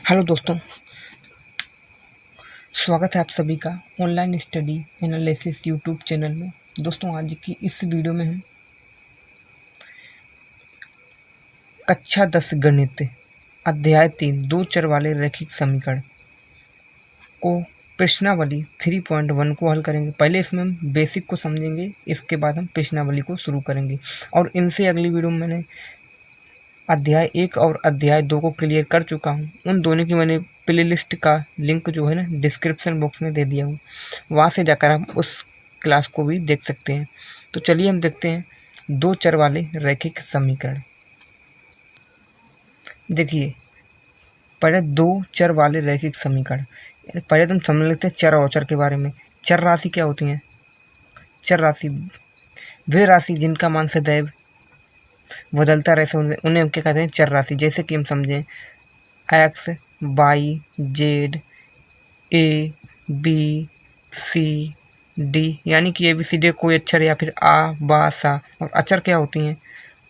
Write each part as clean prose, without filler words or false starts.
Hello दोस्तों, स्वागत है आप सभी का online study analysis YouTube channel में। दोस्तों, आज की इस वीडियो में हम कक्षा 10 गणित अध्याय 3 दो चर वाले रैखिक समीकरण को प्रश्नावली 3.1 को हल करेंगे। पहले इसमें हम बेसिक को समझेंगे, इसके बाद हम प्रश्नावली को शुरू करेंगे। और इनसे अगली वीडियो में मैंने अध्याय 1 और अध्याय 2 को क्लियर कर चुका हूँ। उन दोनों की मैंने प्लेलिस्ट का लिंक जो है ना डिस्क्रिप्शन बॉक्स में दे दिया हूँ, वहाँ से जाकर आप उस क्लास को भी देख सकते हैं। तो चलिए हम देखते हैं दो चर वाले रैखिक समीकरण। देखिए, पहले दो चर वाले रैखिक समीकरण, पहले तुम समझ लेते हैं चर और अचर के बारे में। चर राशि क्या होती है? चर राशि वे राशि जिनका मान सदैव बदलता रहे, उन्हें हम क्या कहते हैं? चर राशि। जैसे कि हम समझें एक्स, वाई, जेड, ए, बी, सी, डी, यानी कि ए बी सी डी कोई अक्षर, या फिर आ, बा, सा। और अचर क्या होती हैं?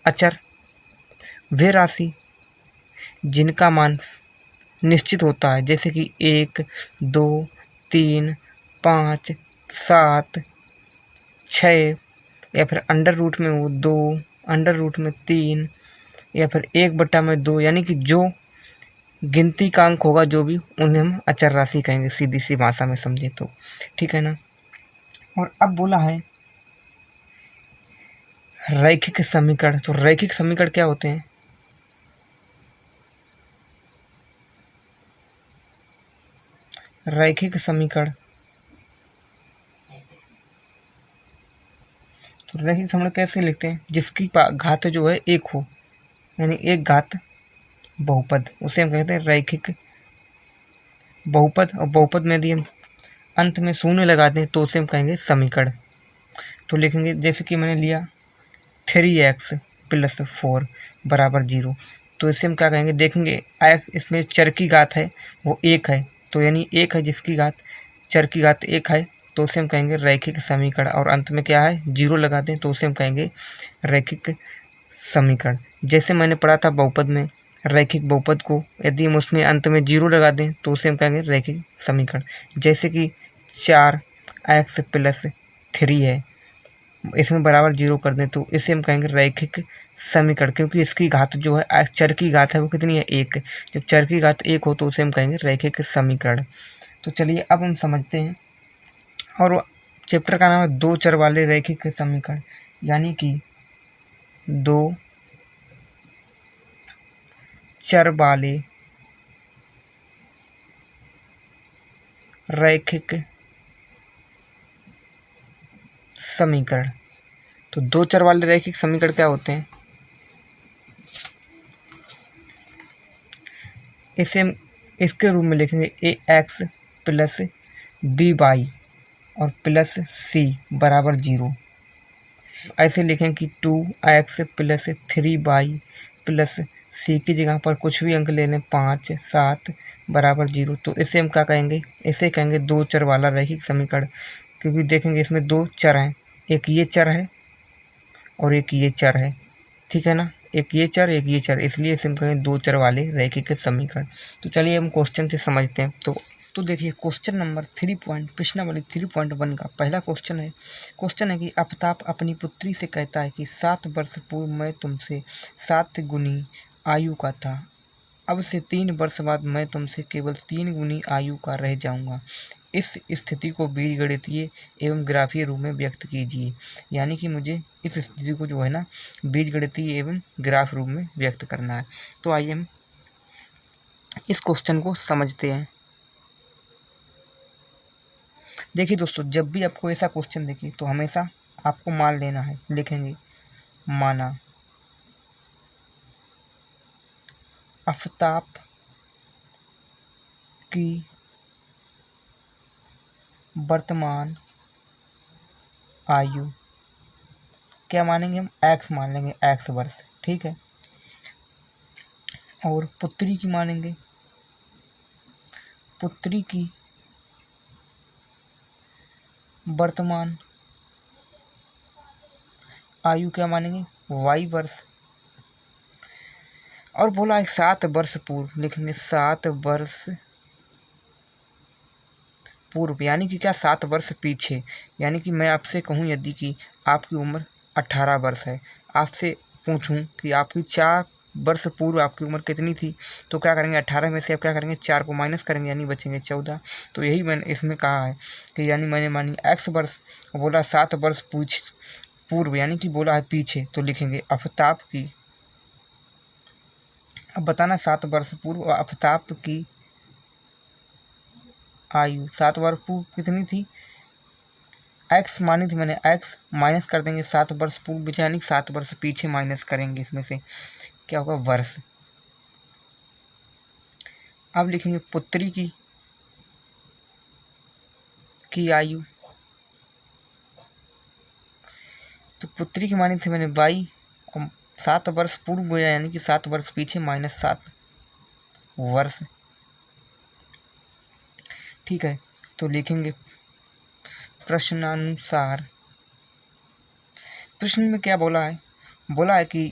अचर वे राशि जिनका मान निश्चित होता है, जैसे कि 1, 2, 3, 5, 7, 6, या फिर अंडर रूट में वो 2, अंडर रूट में 3, या फिर 1/2, यानी कि जो गिनती का अंक होगा जो भी, उन्हें हम अचर राशि कहेंगे, सीधी सी भाषा में समझे तो। ठीक है ना। और अब बोला है रैखिक समीकरण। तो रैखिक समीकरण क्या होते हैं? रैखिक समीकरण, तो रैखिक समीकरण कैसे लिखते हैं? जिसकी घात जो है एक हो, यानी एक घात बहुपद, उसे हम कहते हैं रैखिक बहुपद। और बहुपद में यदि हम अंत में शून्य लगा दें तो उसे हम कहेंगे समीकरण। तो लिखेंगे, जैसे कि मैंने लिया 3x + 4 = 0, तो इसे हम क्या कहेंगे? देखेंगे x, इसमें चर की घात है वो एक है, तो यानी एक है जिसकी घात, चर की घात एक है, तो उसे हम कहेंगे रैखिक समीकरण। और अंत में क्या है? 0 लगा दें तो उसे हम कहेंगे रैखिक समीकरण। जैसे मैंने पढ़ा था बहुपद में, रैखिक बहुपद को यदि हम उसमें अंत में 0 लगा दें तो उसे हम कहेंगे रैखिक समीकरण। जैसे कि 4x + 3 है, इसमें बराबर 0 कर दें तो इसे हम कहेंगे रैखिक समीकरण, क्योंकि इसकी घात जो है, चर की घात है वो कितनी है? 1। जब चर की घात 1 हो तो उसे हम कहेंगे रैखिक समीकरण। तो चलिए अब हम समझते हैं, और चैप्टर का नाम है दो चर वाले रैखिक समीकरण, यानी कि दो चर वाले रैखिक समीकरण। तो दो चर वाले रैखिक समीकरण क्या होते हैं? इसे हम इसके रूप में लिखेंगे ax + by और +c = 0। ऐसे लिखें कि 2x + 3y + c की जगह पर कुछ भी अंक ले लें, 5, 7 = 0। तो इसे हम क्या कहेंगे? इसे कहेंगे दो चर वाला रैखिक समीकरण, क्योंकि देखेंगे इसमें दो चर हैं, एक ये चर है और एक ये चर है। ठीक है ना, एक ये चर, एक ये चर, इसलिए इसे हम कहेंगे दो चर वाले रैखिक समीकरण। तो चलिए हम क्वेश्चन से समझते हैं। तो देखिए, क्वेश्चन नंबर 3 प्रश्नावली 3.1 का पहला क्वेश्चन है कि आफ्ताब अपनी पुत्री से कहता है कि 7 वर्ष पूर्व मैं तुमसे 7 गुनी आयु का था, अब से 3 वर्ष बाद मैं तुमसे केवल 3 गुनी आयु का रह जाऊंगा। इस स्थिति को बीजगणितीय एवं ग्राफीय रूप में व्यक्त कीजिए। यानी कि मुझे इस स्थिति को जो है ना बीजगणितीय एवं ग्राफ रूप में व्यक्त करना है। तो आइए हम इस क्वेश्चन को समझते हैं। देखिए दोस्तों, जब भी आपको ऐसा क्वेश्चन देखिए तो हमेशा आपको मान लेना है। लिखेंगे माना आफ्ताब की वर्तमान आयु, क्या मानेंगे हम? x मान लेंगे, x वर्ष। ठीक है। और पुत्री की मानेंगे, पुत्री की वर्तमान आयु क्या मानेंगे? y वर्ष। और बोला है 7 वर्ष पूर्व, लिखेंगे 7 वर्ष पूर्व, यानी कि क्या 7 वर्ष पीछे। यानी कि मैं आपसे कहूँ यदि कि आपकी उम्र 18 वर्ष है, आपसे पूछूं कि आपकी 4 वर्ष पूर्व आपकी उम्र कितनी थी, तो क्या करेंगे 18 में से आप क्या करेंगे 4 को माइनस करेंगे, यानी बचेंगे 14। तो यही मैंने इसमें कहा है कि यानी मैंने मानी x वर्ष, बोला 7 वर्ष पूर्व यानी कि बोला है पीछे, तो लिखेंगे आफताब की, अब बताना 7 वर्ष पूर्व आफताब की आयु 7 वर्ष पूर्व कितनी थी, x मानी थी मैंने, x माइनस कर देंगे 7 वर्ष पूर्व यानी 7 वर्ष पीछे माइनस करेंगे, इसमें से क्या होगा वर्ष। अब लिखेंगे पुत्री की आयु, तो पुत्री की मानी थी मैंने y, और 7 वर्ष पूर्व यानी कि 7 वर्ष पीछे माइनस 7 वर्ष। ठीक है, तो लिखेंगे प्रश्नानुसार, प्रश्न में क्या बोला है, बोला है कि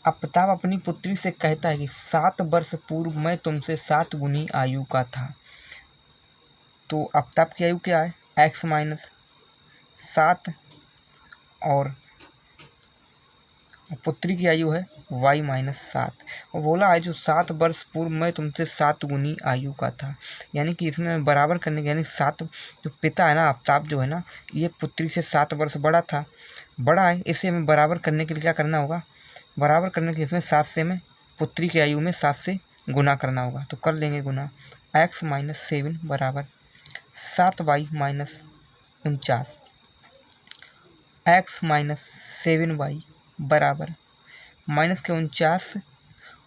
आफताब अपनी पुत्री से कहता है कि 7 वर्ष पूर्व मैं तुमसे 7 गुनी आयु का था। तो आफताब की आयु क्या है x माइनस 7 और पुत्री की आयु है y माइनस 7, और बोला है जो 7 वर्ष पूर्व मैं तुमसे 7 गुनी आयु का था, यानी कि इसमें बराबर करने के, यानी 7 जो पिता है ना आफताब जो है ना, ये पुत्री से 7 वर्ष बड़ा है, इसे हमें बराबर करने के लिए क्या करना होगा, बराबर करने के लिए इसमें 7 से हमें पुत्री की आयु में 7 से गुना करना होगा। तो कर लेंगे गुना, x माइनस 7 बराबर 7y minus 49, x minus 7y बराबर माइनस के 49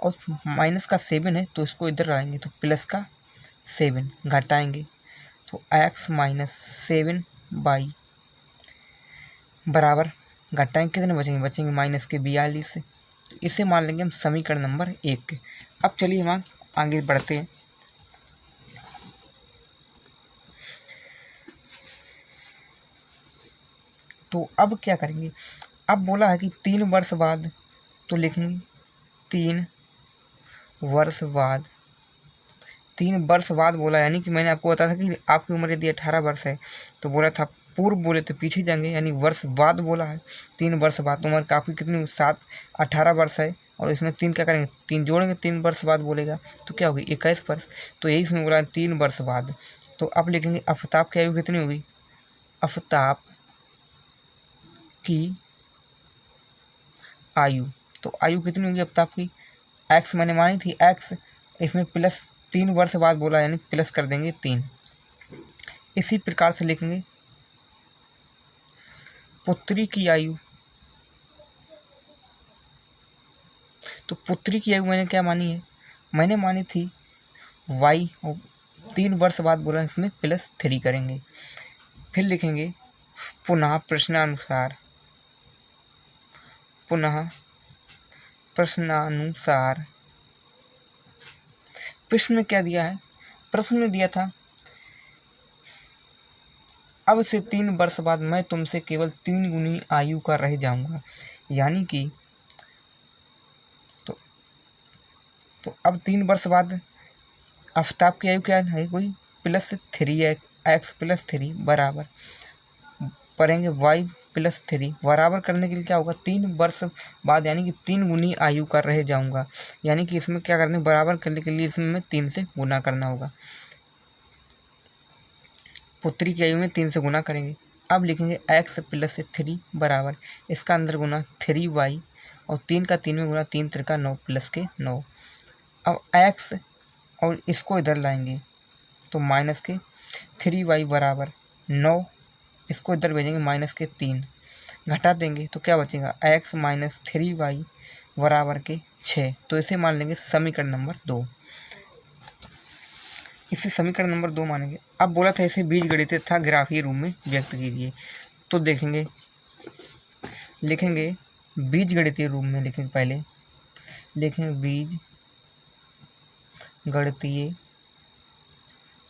और माइनस का 7 है तो इसको इधर लाएंगे तो प्लस का 7 घटाएंगे, तो x माइनस 7y बराबर घटाएंगे कितने बचेंगे माइनस के 42। तो इसे मान लेंगे हम समीकरण नंबर 1। अब चलिए हम आगे बढ़ते हैं। तो अब क्या करेंगे, अब बोला है कि 3 वर्ष बाद, तो लिखेंगे 3 वर्ष बाद, 3 वर्ष बाद बोला, यानी कि मैंने आपको बताया था कि आपकी उम्र यदि 18 वर्ष है तो बोला था पूर्व बोले तो पीछे जाएंगे, यानी वर्ष बाद बोला है 3 वर्ष बाद, उम्र काफ़ी कितनी 18 वर्ष है, और इसमें 3 क्या करेंगे 3 जोड़ेंगे, 3 वर्ष बाद बोलेगा तो क्या होगी 21 वर्ष। तो यही इसमें बोला है 3 वर्ष बाद। तो अब लिखेंगे आफताब की आयु कितनी होगी, आफताब की आयु, तो आयु कितनी होगी आफताब की, x मैंने मानी थी x, इसमें प्लस 3 वर्ष बाद बोला यानी प्लस कर देंगे 3। इसी प्रकार से लिखेंगे पुत्री की आयु, तो पुत्री की आयु मैंने क्या मानी है, मैंने मानी थी y, और 3 वर्ष बाद बोला इसमें प्लस 3 करेंगे। फिर लिखेंगे पुनः प्रश्नानुसार, प्रश्न में क्या दिया है, प्रश्न में दिया था अब से 3 वर्ष बाद मैं तुमसे केवल 3 गुनी आयु का रह जाऊंगा, यानी कि तो अब 3 वर्ष बाद आफताब की आयु क्या है कोई प्लस 3 है, x प्लस 3 बराबर पढ़ेंगे y प्लस 3, बराबर करने के लिए क्या होगा 3 वर्ष बाद यानी कि 3 गुनी आयु का रह जाऊंगा, यानी कि इसमें क्या करने बराबर करने के लिए इसमें 3 से गुना करना होगा, पुत्री की आयु में 3 से गुना करेंगे। अब लिखेंगे x प्लस 3 बराबर इसका अंदर गुना 3y, और 3 का 3 में गुना 3 त्रिका 9 प्लस के 9। अब x और इसको इधर लाएंगे तो माइनस के 3y बराबर 9, इसको इधर भेजेंगे माइनस के 3, घटा देंगे तो क्या बचेगा x माइनस 3y बराबर के 6। तो इसे मान लेंगे समीकरण नंबर 2, इसे समीकरण नंबर 2 मानेंगे। अब बोला था इसे बीजगणितीय तथा ग्राफीय रूप में व्यक्त कीजिए, तो देखेंगे लिखेंगे बीजगणितीय रूप में, लिखेंगे पहले लिखेंगे बीजगणितीय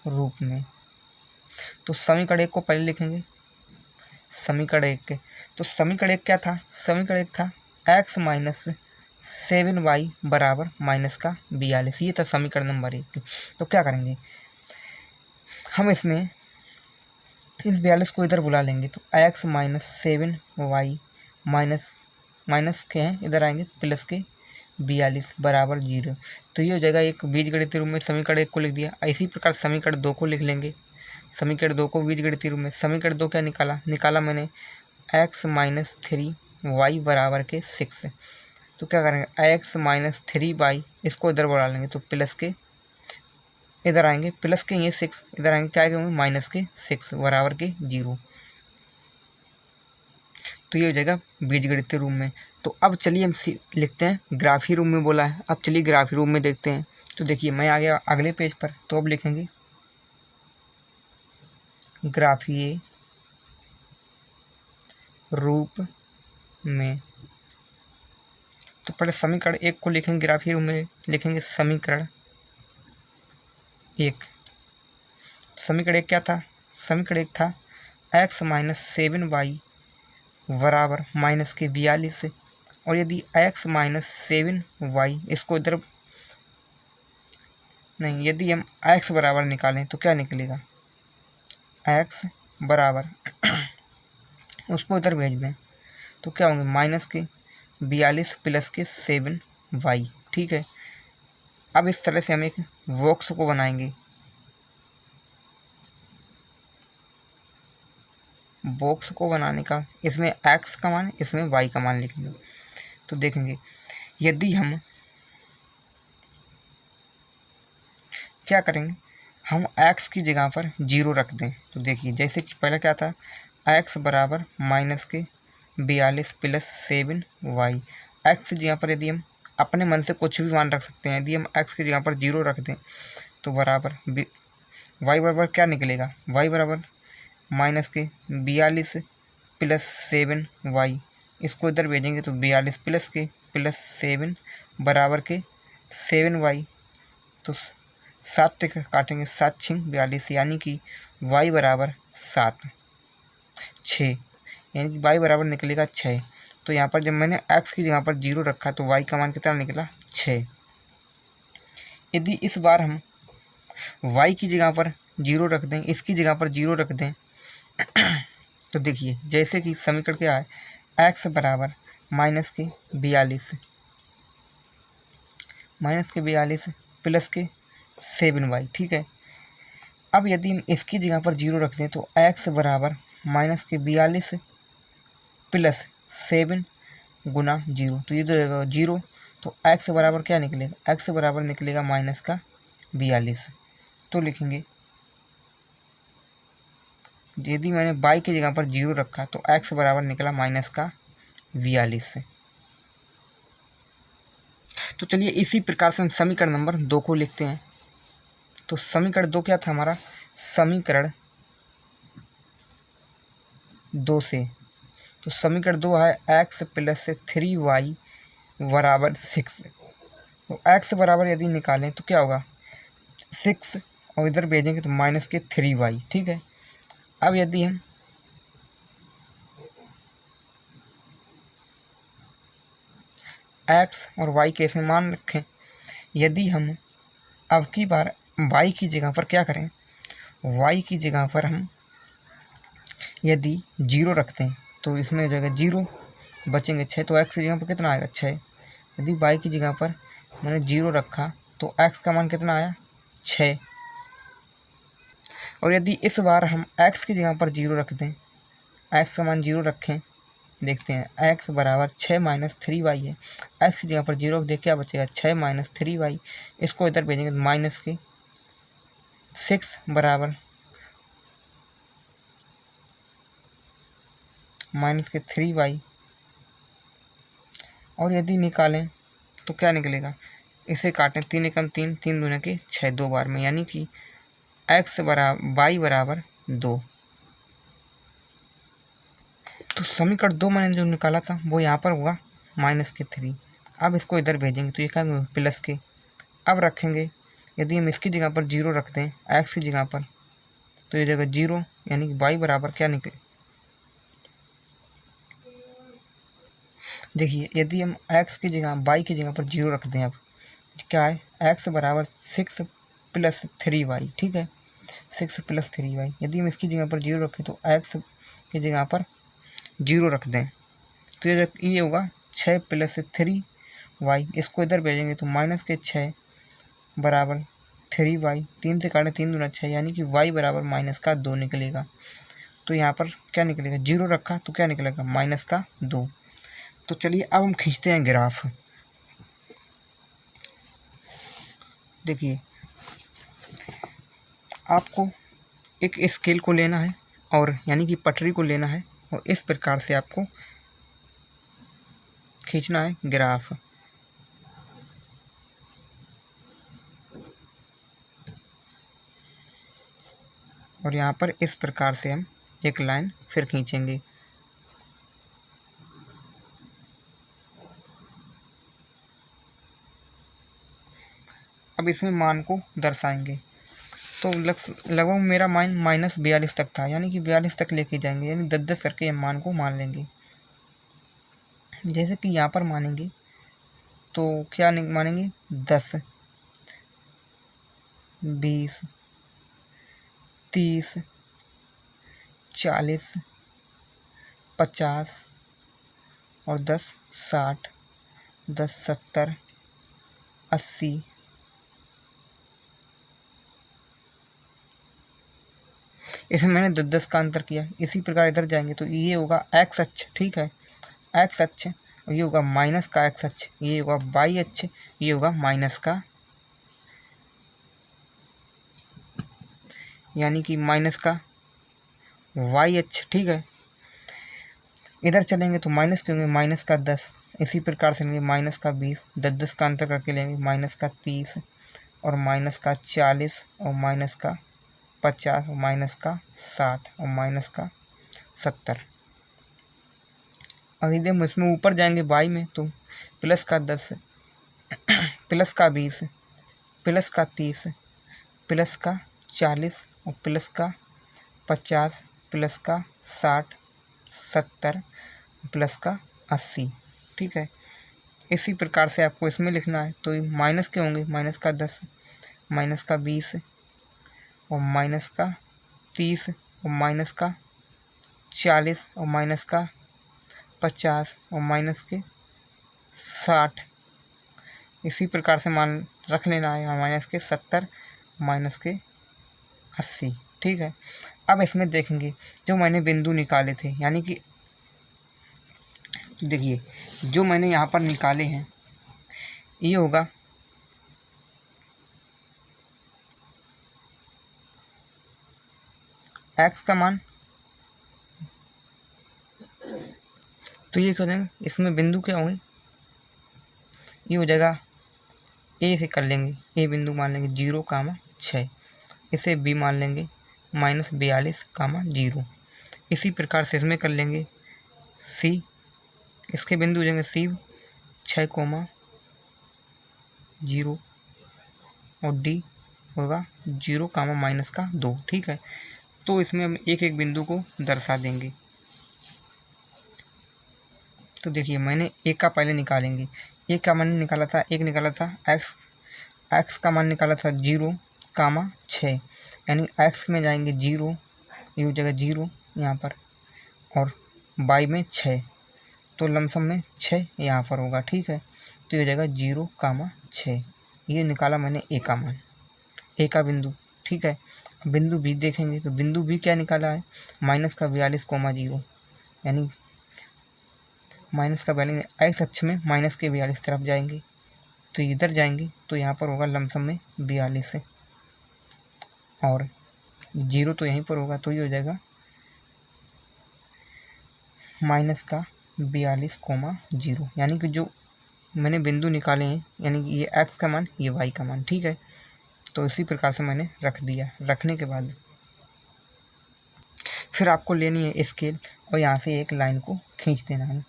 रूप में, तो समीकरण 1 को पहले लिखेंगे, समीकरण 1 के तो समीकरण 1 क्या था, समीकरण 1 था एक्स माइनस 7y बराबर माइनस का 42। ये था समीकरण नंबर 1। तो क्या करेंगे हम इसमें इस 42 को इधर बुला लेंगे, तो एक्स माइनस 7y माइनस के हैं इधर आएंगे प्लस के 42 बराबर 0। तो ये हो जाएगा एक बीजगणितीय रूप में समीकरण 1 को लिख दिया। इसी प्रकार समीकरण 2 को लिख लेंगे। समीकरण 2 को बीजगणितीय रूप में समीकरण 2 क्या निकाला मैंने एक्स माइनस 3y बराबर के 6। तो क्या करेंगे एक्स माइनस 3y इसको इधर बुला लेंगे, तो प्लस के इधर आएंगे प्लस के ये 6 इधर आएंगे क्या आएंगे माइनस के 6 बराबर के 0। तो ये हो जाएगा बीजगणितीय रूप में। तो अब चलिए हम लिखते हैं ग्राफी रूप में बोला है। अब चलिए ग्राफी रूप में देखते हैं। तो देखिए मैं आ गया अगले पेज पर। तो अब लिखेंगे ग्राफीय रूप में। तो पहले समीकरण 1 को लिखेंगे ग्राफीय रूप में, लिखेंगे समीकरण 1। समीकरण 1 क्या था? समीकरण 1 था एक्स माइनस 7y बराबर माइनस के 42। और यदि x माइनस 7y इसको इधर नहीं, यदि हम x बराबर निकालें तो क्या निकलेगा x बराबर उसको इधर भेज दें तो क्या होंगे माइनस के 42 प्लस के 7y। ठीक है, अब इस तरह से हम एक बॉक्स को बनाएंगे। बॉक्स को बनाने का इसमें x का मान इसमें y का मान लिखेंगे। तो देखेंगे यदि हम क्या करेंगे हम x की जगह पर 0 रख दें। तो देखिए जैसे कि पहले क्या था x बराबर माइनस के 42 प्लस 7y। x की जगह पर यदि हम अपने मन से कुछ भी मान रख सकते हैं। यदि हम x की जगह पर 0 रख दें तो बराबर y बराबर क्या निकलेगा y बराबर माइनस के 42 प्लस 7y। इसको इधर भेजेंगे तो 42 प्लस के प्लस 7 बराबर के 7y। तो 7 तक काटेंगे 7 छिंग 42 यानी कि y बराबर 7 6 यानी कि y बराबर निकलेगा 6। तो यहाँ पर जब मैंने x की जगह पर 0 रखा तो y का मान कितना निकला 6। यदि इस बार हम y की जगह पर 0 रख दें, इसकी जगह पर 0 रख दें तो देखिए जैसे कि समीकरण क्या है x बराबर माइनस के 42 प्लस के 7y। ठीक है, अब यदि हम इसकी जगह पर 0 रख दें तो x बराबर माइनस के 42 प्लस 7 गुना 0। तो ये तो रहेगा 0। तो x बराबर क्या निकलेगा x बराबर निकलेगा माइनस का 42। तो लिखेंगे यदि मैंने y की जगह पर 0 रखा तो x बराबर निकला माइनस का 42। तो चलिए इसी प्रकार से हम समीकरण नंबर 2 को लिखते हैं। तो समीकरण 2 क्या था हमारा समीकरण 2 से। तो समीकरण 2 है x प्लस 3y बराबर 6। तो x बराबर यदि निकालें तो क्या होगा 6 और इधर भेजेंगे तो माइनस के 3y। ठीक है, अब यदि हम x और y के इसमें मान रखें, यदि हम अब की बार y की जगह पर क्या करें y की जगह पर हम यदि 0 रखते हैं तो इसमें हो जाएगा 0 बचेंगे 6। तो x की जगह पर कितना आएगा 6। यदि y की जगह पर मैंने 0 रखा तो x का मान कितना आया 6। और यदि इस बार हम x की जगह पर 0 रख दें, x का मान 0 रखें, देखते हैं x बराबर 6 माइनस 3y है। x की जगह पर 0 रख दे क्या बचेगा 6 माइनस 3y। इसको इधर भेजेंगे तो माइनस के 6 बराबर माइनस के 3y। और यदि निकालें तो क्या निकलेगा इसे काटें 3 एकम 3 3 दूने के 6 दो बार में, यानी कि x बराबर y बराबर 2। तो समीकरण 2 मैंने जो निकाला था वो यहाँ पर हुआ माइनस के 3। अब इसको इधर भेजेंगे तो ये क्या प्लस के। अब रखेंगे यदि हम इसकी जगह पर 0 रख दें x की जगह पर तो ये जगह 0 यानी कि y बराबर क्या निकले देखिए यदि हम x की जगह y की जगह पर 0 रख दें, अब क्या है, x बराबर 6 + 3y, ठीक है, 6 + 3y। यदि हम इसकी जगह पर 0 रखें तो x की जगह पर 0 रख दें तो ये होगा 6 + 3y। इसको इधर भेजेंगे तो -6 बराबर 3y, 3 से काटें 3 दूना 6, यानी कि y बराबर -2 निकलेगा। तो यहाँ पर क्या निकलेगा, 0 रखा तो क्या निकलेगा, -2। तो चलिए अब हम खींचते हैं ग्राफ। देखिए आपको एक स्केल को लेना है और यानी कि पटरी को लेना है और इस प्रकार से आपको खींचना है ग्राफ। और यहाँ पर इस प्रकार से हम एक लाइन फिर खींचेंगे। अब इसमें मान को दर्शाएंगे। तो लगभग मेरा मान -42 तक था, यानी कि 42 तक लेके जाएंगे, यानी 10-10 करके हम मान को मान लेंगे। जैसे कि यहाँ पर मानेंगे तो क्या मानेंगे, 10, 20, 30, 40, 50 और 10 60, 10 70, 80, इसमें मैंने 10-10 का अंतर किया। इसी प्रकार इधर जाएंगे तो ये होगा x अक्ष, ठीक है, x अक्ष, और ये होगा माइनस का x अक्ष, ये होगा y अक्ष, ये होगा माइनस का, यानी कि माइनस का y अक्ष, ठीक है। इधर चलेंगे तो माइनस के होंगे -10, इसी प्रकार से लेंगे -20, 10-10 का अंतर करके लेंगे -30 और -40 और -50 और -60 और -70। और यदि हम इसमें ऊपर जाएंगे y में तो +10, +20, +30, +40 और +50, +60, 70, +80, ठीक है। इसी प्रकार से आपको इसमें लिखना है। तो माइनस के होंगे -10, -20 और -30 और -40 और -50 और -60। इसी प्रकार से मान रख लेना है, -70, -80, ठीक है। अब इसमें देखेंगे जो मैंने बिंदु निकाले थे, यानी कि देखिए जो मैंने यहाँ पर निकाले हैं, ये होगा x का मान, तो ये करेंगे, इसमें बिंदु क्या होंगे, ये हो जाएगा a से कर लेंगे, a बिंदु मान लेंगे 0,6, इसे b मान लेंगे -42,0। इसी प्रकार से इसमें कर लेंगे c, इसके बिंदु हो जाएंगे c 6,0 और d होगा 0,-2, ठीक है। तो इसमें हम एक एक बिंदु को दर्शा देंगे। तो देखिए मैंने एक का पहले निकालेंगे, एक का मान निकाला था, x का मान निकाला था 0,6, यानी x में जाएंगे 0, ये हो जाएगा 0 यहाँ पर, और y में 6, तो लमसम में 6 यहाँ पर होगा, ठीक है। तो ये हो जाएगा 0,6, ये निकाला मैंने a का मान, a का बिंदु, ठीक है। बिंदु b देखेंगे तो बिंदु b क्या निकाला है, -42,0, यानी x अक्ष में -42 तरफ जाएंगे, तो इधर जाएंगे तो यहाँ पर होगा लमसम में 42 और 0 तो यहीं पर होगा, तो ये हो जाएगा -42,0, यानी कि जो मैंने बिंदु निकाले हैं, यानी कि ये x का मान, ये y का मान, ठीक है। तो इसी प्रकार से मैंने रख दिया। रखने के बाद फिर आपको लेनी है स्केल और यहाँ से एक लाइन को खींच देना है,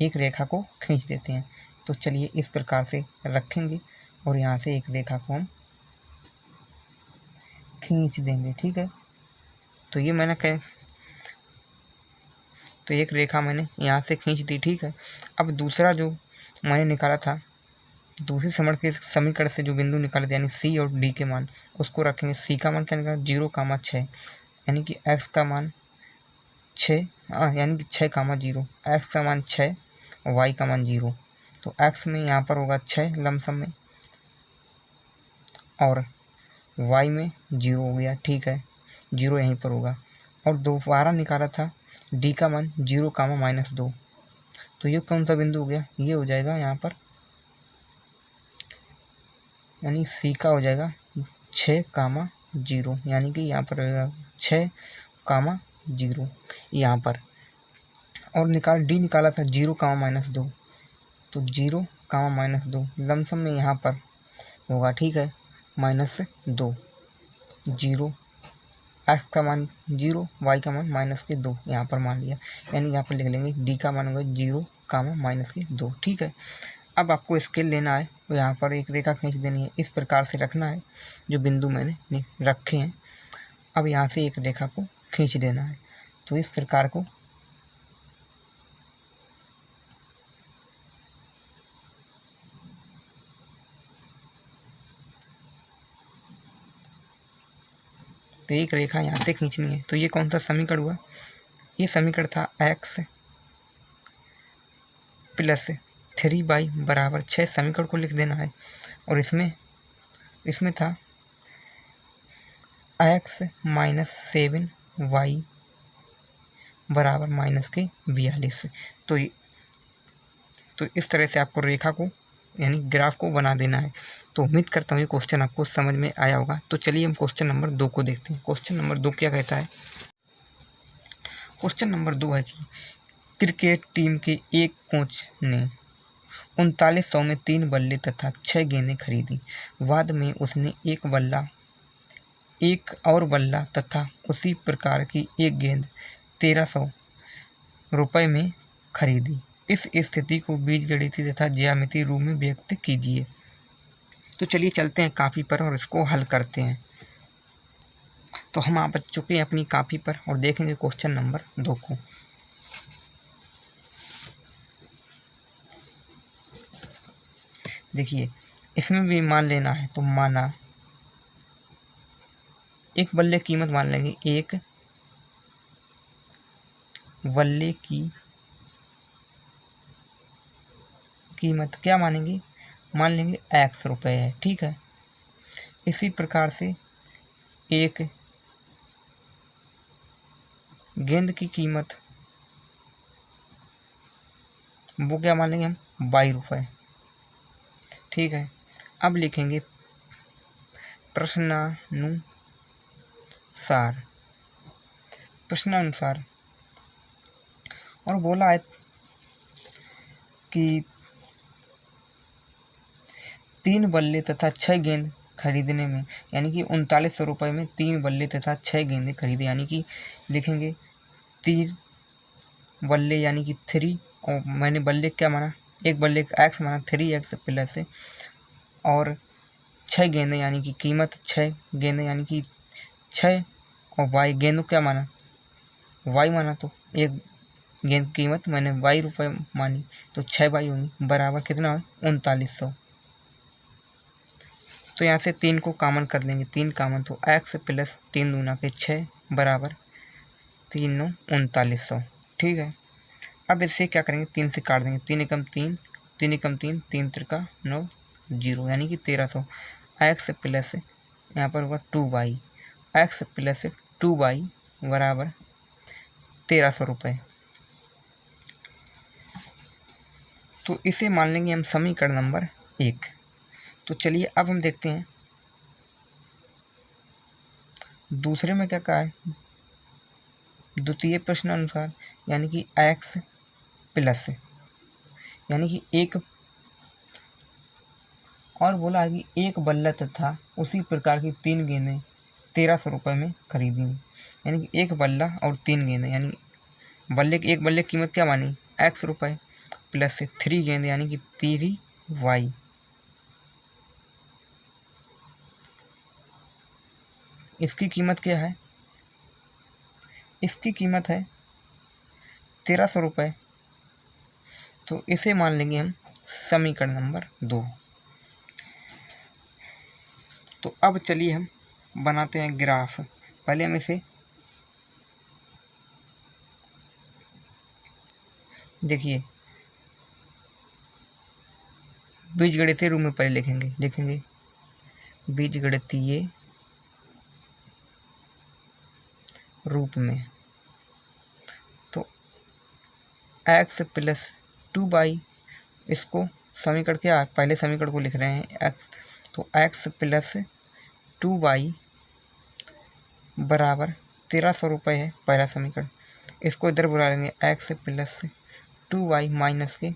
एक रेखा को खींच देते हैं। तो चलिए इस प्रकार से रखेंगे और यहाँ से एक रेखा को हम खींच देंगे, ठीक है। तो ये मैंने तो एक रेखा मैंने यहाँ से खींच दी, ठीक है। अब दूसरा जो मैंने निकाला था, दूसरी समीकरण से जो बिंदु निकाले थे यानी सी और डी के मान, उसको रखेंगे। सी का मान क्या निकाला, 0,6, यानी कि एक्स का मान 6, यानी कि 6,0, एक्स का मान 6 और वाई का मान 0। तो एक्स में यहाँ पर होगा 6 लमसम में, और वाई में 0 हो गया, ठीक है, 0 यहीं पर होगा। और दोबारा निकाला था डी का मान 0,-2, तो ये कौन सा बिंदु हो गया, ये हो जाएगा यहाँ पर, यानी सी का हो जाएगा 6,0, यानी कि यहाँ पर रहेगा 6,0 यहाँ पर। और डी निकाला था 0,-2, तो 0,-2 लमसम में यहाँ पर होगा, ठीक है, -2, 0, एक्स का मान 0, वाई का मान -2 यहाँ पर मान लिया, यानी यहाँ पर लिख लेंगे डी का मान होगा 0,-2, ठीक है। अब आपको स्केल लेना है, तो यहाँ पर एक रेखा खींच देनी है, इस प्रकार से रखना है जो बिंदु मैंने रखे हैं। अब यहाँ से एक रेखा को खींच देना है, तो इस प्रकार को तो एक रेखा यहाँ से खींचनी है। तो ये कौन सा समीकरण हुआ, ये समीकरण था x + 3y = 6, समीकरण को लिख देना है। और इसमें था x - 7y = -42। तो इस तरह से आपको रेखा को यानी ग्राफ को बना देना है। तो उम्मीद करता हूँ ये क्वेश्चन आपको समझ में आया होगा। तो चलिए हम क्वेश्चन नंबर 2 को देखते हैं। क्वेश्चन नंबर 2 क्या कहता है, क्वेश्चन नंबर 2 है कि क्रिकेट टीम के एक कोच ने 3900 में 3 बल्ले तथा 6 गेंदें खरीदी। बाद में उसने एक और बल्ला तथा उसी प्रकार की एक गेंद 1300 रुपये में खरीदी। इस स्थिति को बीजगणितीय तथा ज्यामितीय रूप में व्यक्त कीजिए। तो चलिए चलते हैं कापी पर और इसको हल करते हैं। तो हम आ चुके हैं अपनी कापी पर और देखेंगे क्वेश्चन नंबर 2 को। देखिए इसमें भी मान लेना है, तो माना एक बल्ले की कीमत मान लेंगे, एक बल्ले की कीमत क्या मानेंगे, मान लेंगे x रुपये है, ठीक है। इसी प्रकार से एक गेंद की कीमत वो क्या मान लेंगे हम, y रुपये, ठीक है। अब लिखेंगे प्रश्नानुसार और बोला है कि 3 बल्ले तथा 6 गेंद खरीदने में, यानी कि 3900 रुपये में 3 बल्ले तथा 6 गेंदें खरीदे, यानी कि लिखेंगे 3 बल्ले यानी कि 3, और मैंने बल्ले क्या माना, एक बल्ले का x माना 3x प्लस, और 6 गेंदें यानी कि कीमत 6 गेंदें यानी कि 6, और y गेंदों क्या माना, y माना, तो एक गेंद कीमत मैंने y रुपये मानी, तो 6y होंगी, बराबर कितना है 3900। तो यहाँ से 3 को कॉमन कर लेंगे, 3 कॉमन, तो x + 3 दूना के 6 = 3 9 3900, ठीक है। अब इससे क्या करेंगे, 3 से काट देंगे, 3 एकम 3, 3 एकम 3, 3 त्रिका 9, 0, यानी कि 1300। x + यहाँ पर होगा 2y, x + 2y = 1300 रुपये। तो इसे मान लेंगे हम समीकरण नंबर 1। तो चलिए अब हम देखते हैं दूसरे में क्या कहा है, द्वितीय प्रश्न अनुसार, यानी कि x + यानी कि एक और बोला है कि एक बल्ला तथा उसी प्रकार की 3 गेंदें 1300 रुपये में खरीदी, यानी कि एक बल्ला और 3 गेंदें, यानी एक बल्ले की कीमत क्या मानी, x रुपये प्लस 3 गेंद यानी कि 3y, इसकी कीमत क्या है, इसकी कीमत है 1300 रुपये। तो इसे मान लेंगे हम समीकरण नंबर 2। तो अब चलिए हम बनाते हैं ग्राफ। पहले हम इसे देखिए बीजगणितीय रूप में पहले लिखेंगे बीजगणितीय रूप में। तो x प्लस 2y, इसको समीकरण क्या, पहले समीकरण को लिख रहे हैं x, तो x प्लस 2y बराबर 1300 रुपये है पहला समीकरण। इसको इधर बुला लेंगे x प्लस 2y माइनस के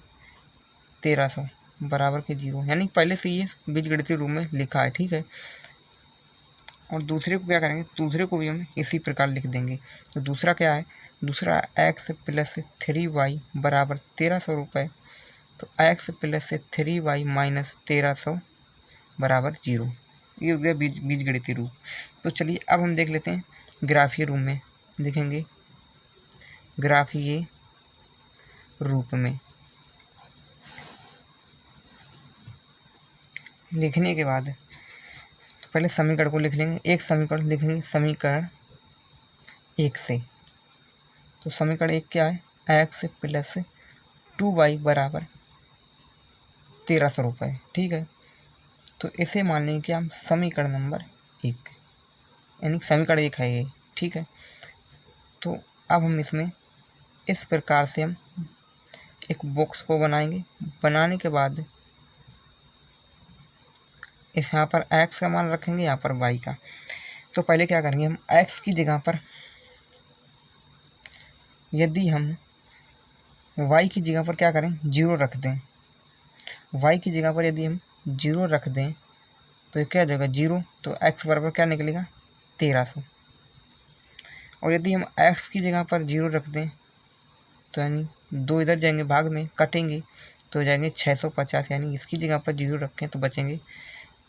1300 बराबर के 0, यानी पहले से ये बीजगणितीय रूप में लिखा है, ठीक है। और दूसरे को क्या करेंगे, दूसरे को भी हम इसी प्रकार लिख देंगे। तो दूसरा क्या है, दूसरा x प्लस 3y बराबर 1300 रुपये। तो x प्लस 3y माइनस 1300 बराबर 0, ये हो गया बीजगणितीय रूप। तो चलिए अब हम देख लेते हैं ग्राफीय रूप में। लिखेंगे ग्राफीय रूप में। लिखने के बाद तो पहले समीकरण को लिख लेंगे, एक समीकरण लिखेंगे समीकरण 1 से। तो समीकरण 1 क्या है, x प्लस 2y बराबर 1300 रुपये, ठीक है। तो इसे मान लेंगे कि हम समीकरण नंबर 1, यानी समीकरण 1 है ये, ठीक है। तो अब हम इसमें इस प्रकार से हम एक बॉक्स को बनाएंगे। बनाने के बाद इस यहाँ पर x का मान रखेंगे, यहाँ पर y का। तो पहले क्या करेंगे, हम x की जगह पर यदि हम y की जगह पर क्या करें, 0 रख दें। y की जगह पर यदि हम 0 रख दें तो ये क्या हो जाएगा 0, तो x बराबर क्या निकलेगा 1300। और यदि हम x की जगह पर 0 रख दें तो यानी 2 इधर जाएंगे, भाग में कटेंगे तो जाएंगे 650, यानी इसकी जगह पर 0 रखें तो बचेंगे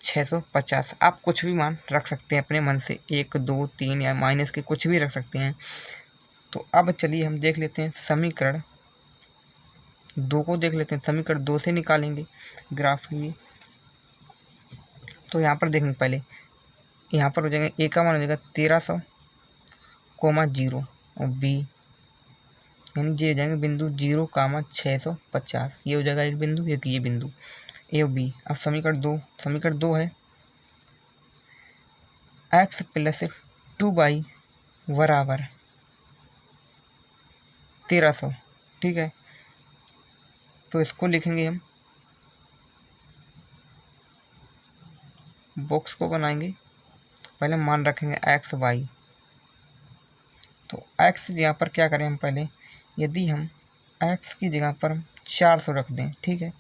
650। आप कुछ भी मान रख सकते हैं अपने मन से, 1 2 3 या माइनस के कुछ भी रख सकते हैं। तो अब चलिए हम देख लेते हैं समीकरण 2 को देख लेते हैं। समीकरण 2 से निकालेंगे ग्राफ लिए। तो यहाँ पर देखेंगे, पहले यहाँ पर हो जाएगा ए का मान हो जाएगा 1300, 0 और बी यानी ये हो जाएंगे बिंदु 0, 650, ये हो जाएगा एक बिंदु, एक ये बिंदु ए और बी। अब समीकरण 2 है x प्लस 2y बराबर 1300, ठीक है। तो इसको लिखेंगे हम, बॉक्स को बनाएंगे, पहले मान रखेंगे x y। तो x यहाँ पर क्या करें हम, पहले यदि हम x की जगह पर 400 रख दें, ठीक है।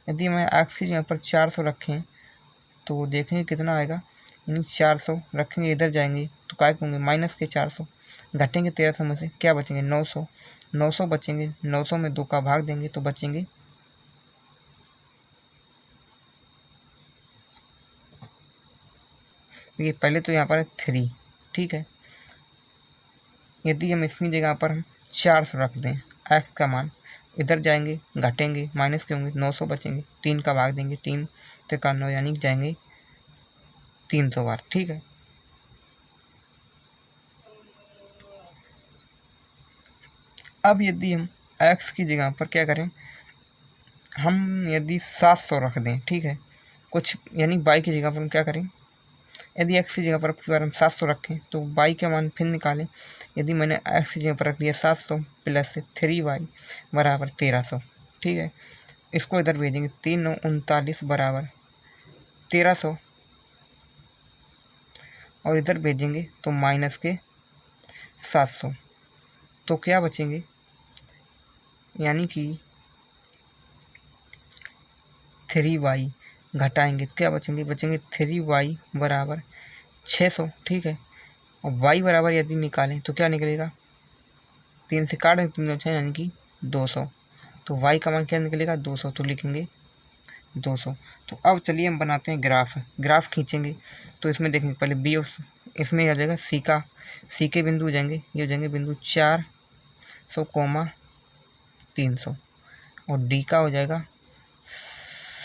यदि हम x की जगह पर 400 रखें तो देखेंगे कितना आएगा, यानी 400 रखेंगे, इधर जाएंगे तो क्या होंगे माइनस के 400, घटेंगे 1300 में से क्या बचेंगे 900 बचेंगे। 900 में 2 का भाग देंगे तो बचेंगे देखिए पहले तो यहाँ पर 3, ठीक है। यदि हम इसकी जगह पर हम 400 रख दें, x का मान, इधर जाएंगे घटेंगे माइनस के होंगे, 900 बचेंगे, 3 का भाग देंगे, 3 53 यानी जाएंगे 300 बार, ठीक है। अब यदि हम x की जगह पर क्या करें, हम यदि 700 रख दें, ठीक है, कुछ यानी y की जगह पर हम क्या करें, यदि x की जगह पर हम 700 रखें तो y का मान फिर निकालें। यदि मैंने x की जगह पर रख दिया 700 प्लस 3y बराबर 1300, ठीक है। इसको इधर भेजेंगे, 3 9 39 बराबर 1300, और इधर भेजेंगे तो माइनस के 700, तो क्या बचेंगे, यानी कि 3y घटाएंगे तो क्या बचेंगे 3y बराबर 600, ठीक है। और y बराबर यदि निकालें तो क्या निकलेगा, 3 से काट दें 3 अच्छा यानी कि 200, तो y का मान क्या निकलेगा 200, तो लिखेंगे 200। तो अब चलिए हम बनाते हैं ग्राफ खींचेंगे। तो इसमें देखेंगे पहले बी, इसमें आ जाएगा सी के बिंदु हो जाएंगे, ये हो जाएंगे बिंदु 400, 300, और डी का हो जाएगा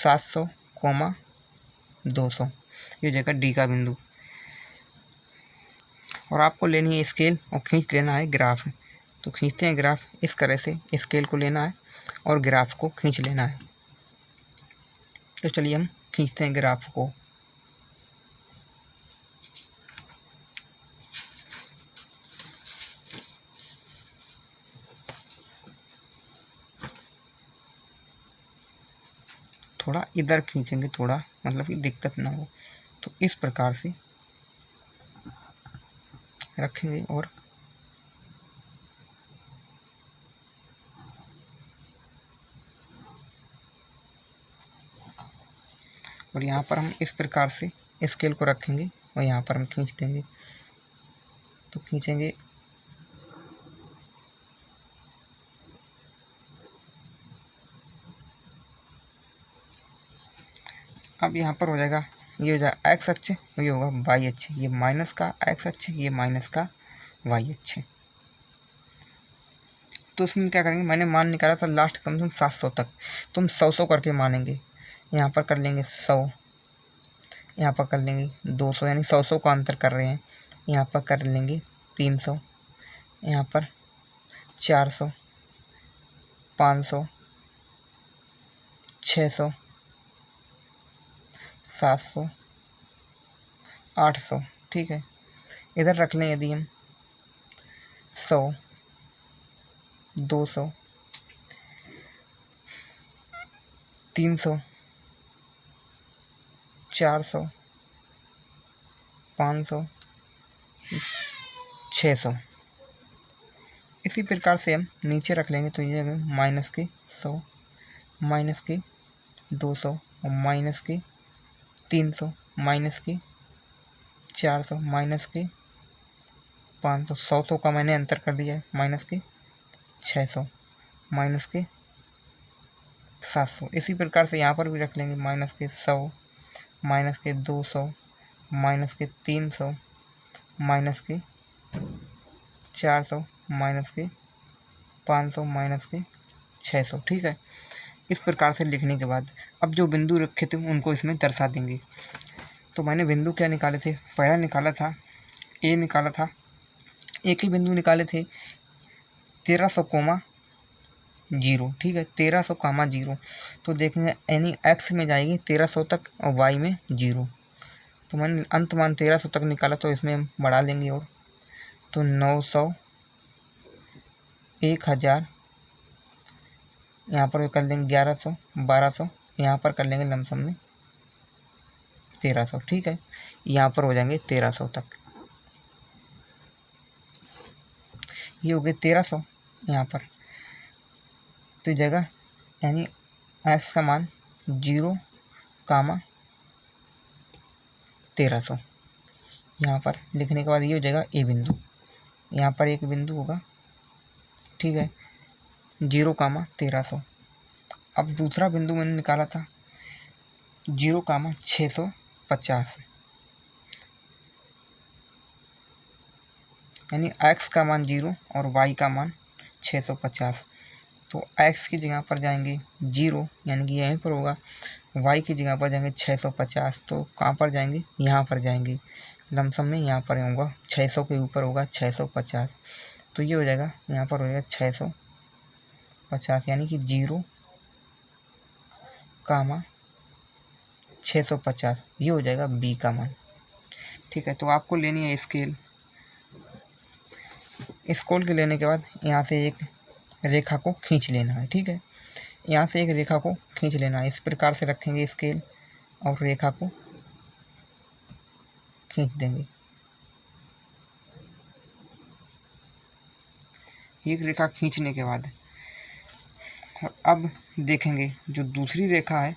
700, 200। ये हो जाएगा डी का बिंदु। और आपको लेनी है स्केल और खींच लेना है ग्राफ। तो खींचते हैं ग्राफ। इस तरह से स्केल को लेना है और ग्राफ को खींच लेना है। तो चलिए हम खींचते हैं ग्राफ को। थोड़ा इधर खींचेंगे, थोड़ा मतलब कि दिक्कत ना हो। तो इस प्रकार से रखेंगे और यहाँ पर हम इस प्रकार से स्केल को रखेंगे और यहाँ पर हम खींच देंगे। तो खींचेंगे, अब यहाँ पर हो जाएगा, ये हो जाएगा एक्स अक्ष, ये होगा वाई अक्ष। ये माइनस का एक्स अक्ष, ये माइनस का वाई अक्ष। तो उसमें क्या करेंगे, मैंने मान निकाला था लास्ट कम से कम 700 तक। तो हम 100 करके मानेंगे। यहाँ पर कर लेंगे 100, यहाँ पर कर लेंगे 200, यानी 100 का अंतर कर रहे हैं। यहाँ पर कर लेंगे 300, यहाँ पर 400, 500, 600, 700, 800। ठीक है, इधर रख लें यदि हम 100, 200, 300, 400, 500, 600। इसी प्रकार से हम नीचे रख लेंगे। तो ये माइनस के 100, माइनस के 200, और माइनस के 300, माइनस के 400, माइनस के 500। 100 का मैंने अंतर कर दिया है। माइनस के 600, माइनस के 700। इसी प्रकार से यहाँ पर भी रख लेंगे माइनस के 100, माइनस के 200, माइनस के 300, माइनस के 400, माइनस के 500, माइनस के 600। ठीक है, इस प्रकार से लिखने के बाद अब जो बिंदु रखे थे उनको इसमें दर्शा देंगे। तो मैंने बिंदु क्या निकाले थे, पहला निकाला था ए, निकाला था, एक ही बिंदु निकाले थे 1300, 0। ठीक है, 1300, 0। तो देखेंगे यानी एक्स में जाएगी 1300 तक और वाई में 0। तो मैंने अंत मान 1300 तक निकाला, तो इसमें हम बढ़ा लेंगे और तो 900, 1000, यहाँ पर कर लेंगे 1100, 1200, यहाँ पर कर लेंगे लमसम में 1300। ठीक है, यहाँ पर हो जाएंगे 1300 तक। ये हो गए 1300 यहाँ पर। तो जगह यानी एक्स का मान 0, 1300 यहाँ पर लिखने के बाद ये हो जाएगा ए बिंदु। यहाँ पर एक बिंदु होगा। ठीक है, 0, 1300। अब दूसरा बिंदु मैंने निकाला था 0, 650, यानी x का मान 0 और y का मान 650। तो x की जगह पर जाएंगे 0, यानी कि यहीं पर होगा। y की जगह पर जाएंगे 650। तो कहाँ पर जाएंगे, यहाँ पर जाएंगे लमसम में, यहाँ पर होगा 600 के ऊपर होगा 650। तो ये हो जाएगा, यहाँ पर हो जाएगा 650, यानी कि 0, 650। ये हो जाएगा b का मान। ठीक है, तो आपको लेनी है स्केल। स्केल के लेने के बाद यहाँ से एक रेखा को खींच लेना है। ठीक है, यहाँ से एक रेखा को खींच लेना है। इस प्रकार से रखेंगे स्केल और रेखा को खींच देंगे। एक रेखा खींचने के बाद और अब देखेंगे जो दूसरी रेखा है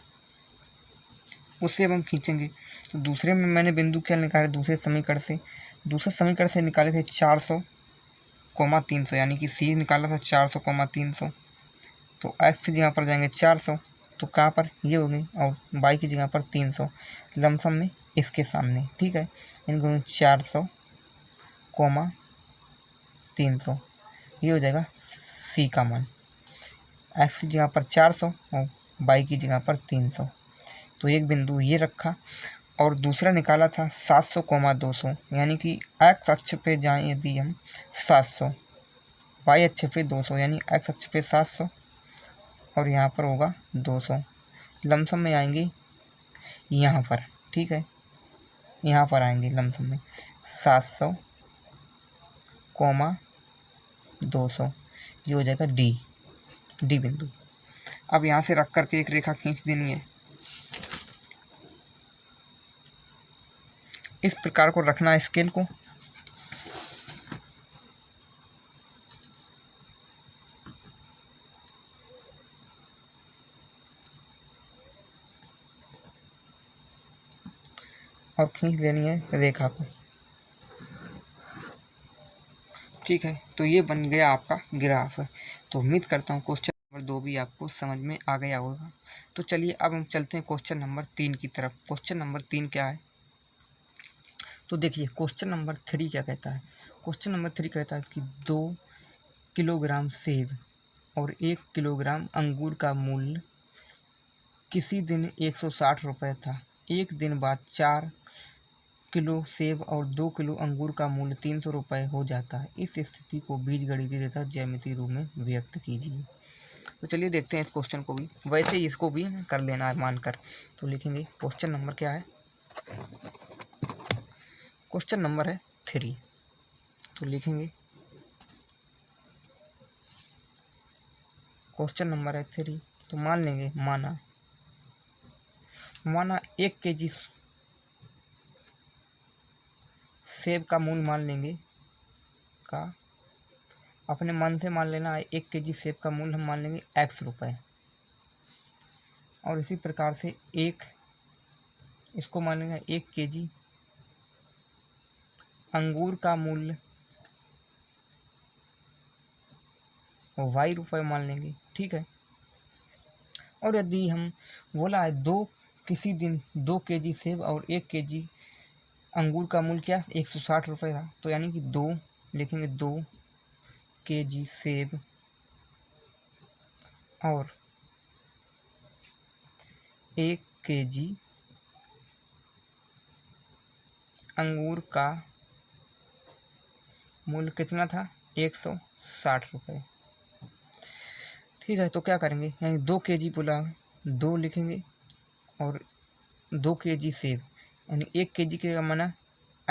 उससे अब हम खींचेंगे। तो दूसरे में मैंने बिंदु क्या निकाले, दूसरे समीकरण से निकाले थे 400, 300, यानी कि सी निकाला था 400, 300। तो एक्स की जगह पर जाएंगे 400, तो कहाँ पर ये हो गई, और वाई की जगह पर 300 लमसम में इसके सामने। ठीक है, इनको 400, 300, ये हो जाएगा सी का मान। एक्स की जगह पर 400 और वाई की जगह पर 300। तो एक बिंदु ये रखा और दूसरा निकाला था 700, 200, यानी कि एक्स अक्ष पे जाएं यदि हम 700, वाई अक्ष पे 200, यानी एक्स अक्ष पे 700 और यहाँ पर होगा 200। लमसम में आएंगे यहाँ पर, ठीक है, यहाँ पर आएंगे लमसम में 700, 200, ये हो जाएगा डी बिंदु। अब यहाँ से रख करके एक रेखा खींच देनी है। इस प्रकार को रखना है स्केल को। और खींच लेनी है रेखा को, ठीक है। तो ये बन गया आपका ग्राफ। तो उम्मीद करता हूँ क्वेश्चन नंबर 2 भी आपको समझ में आ गया होगा। तो चलिए अब हम चलते हैं क्वेश्चन नंबर 3 की तरफ। क्वेश्चन नंबर 3 क्या है, तो देखिए क्वेश्चन नंबर 3 क्या कहता है। क्वेश्चन नंबर 3 कहता है कि 2 किलोग्राम सेब और 1 किलोग्राम अंगूर का मूल्य किसी दिन 160 रुपये था। एक दिन बाद 4 किलो सेब और 2 किलो अंगूर का मूल्य 300 रुपये हो जाता है। इस स्थिति को बीजगणितीय तथा ज्यामितीय रूप में व्यक्त कीजिए। तो चलिए देखते हैं इस क्वेश्चन को भी, वैसे ही इसको भी कर लेना है मानकर। तो लिखेंगे क्वेश्चन नंबर क्या है, क्वेश्चन नंबर है 3। तो लिखेंगे क्वेश्चन नंबर है 3। तो मान लेंगे माना 1 केजी सेब का मूल्य मान लेंगे का, अपने मन से मान लेना है 1 केजी सेब का मूल्य हम मान लेंगे x रुपये। और इसी प्रकार से इसको मान लेंगे 1 केजी अंगूर का मूल्य y रुपये मान लेंगे, ठीक है। और यदि हम बोला है किसी दिन 2 केजी सेब और 1 केजी अंगूर का मूल्य क्या 160 रुपये था। तो यानी कि 2 लिखेंगे 2 केजी सेब और 1 केजी अंगूर का मूल्य कितना था 160 रुपये, ठीक है। तो क्या करेंगे, यानी 2 केजी बोला 2 लिखेंगे और 2 केजी सेब, यानी 1 केजी के माना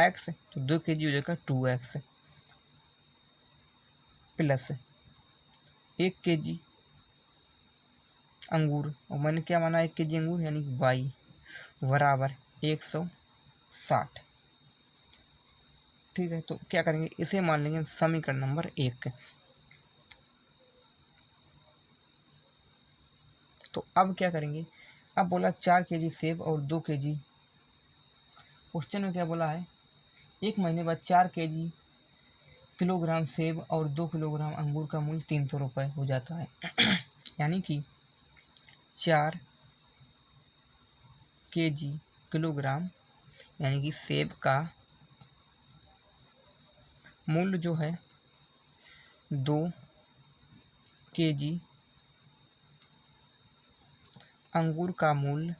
x, तो 2 केजी हो जाएगा 2x प्लस 1 केजी अंगूर, और मैंने क्या माना 1 केजी अंगूर यानी y बराबर 160, ठीक है। तो क्या करेंगे, इसे मान लेंगे समीकरण नंबर 1। तो अब क्या करेंगे, अब बोला 4 केजी सेब और 2 केजी, क्वेश्चन में क्या बोला है 1 महीने बाद 4 केजी किलोग्राम सेब और 2 किलोग्राम अंगूर का मूल्य 300 रुपये हो जाता है। यानी कि 4 केजी किलोग्राम यानी कि सेब का मूल्य जो है 2 केजी अंगूर का मूल्य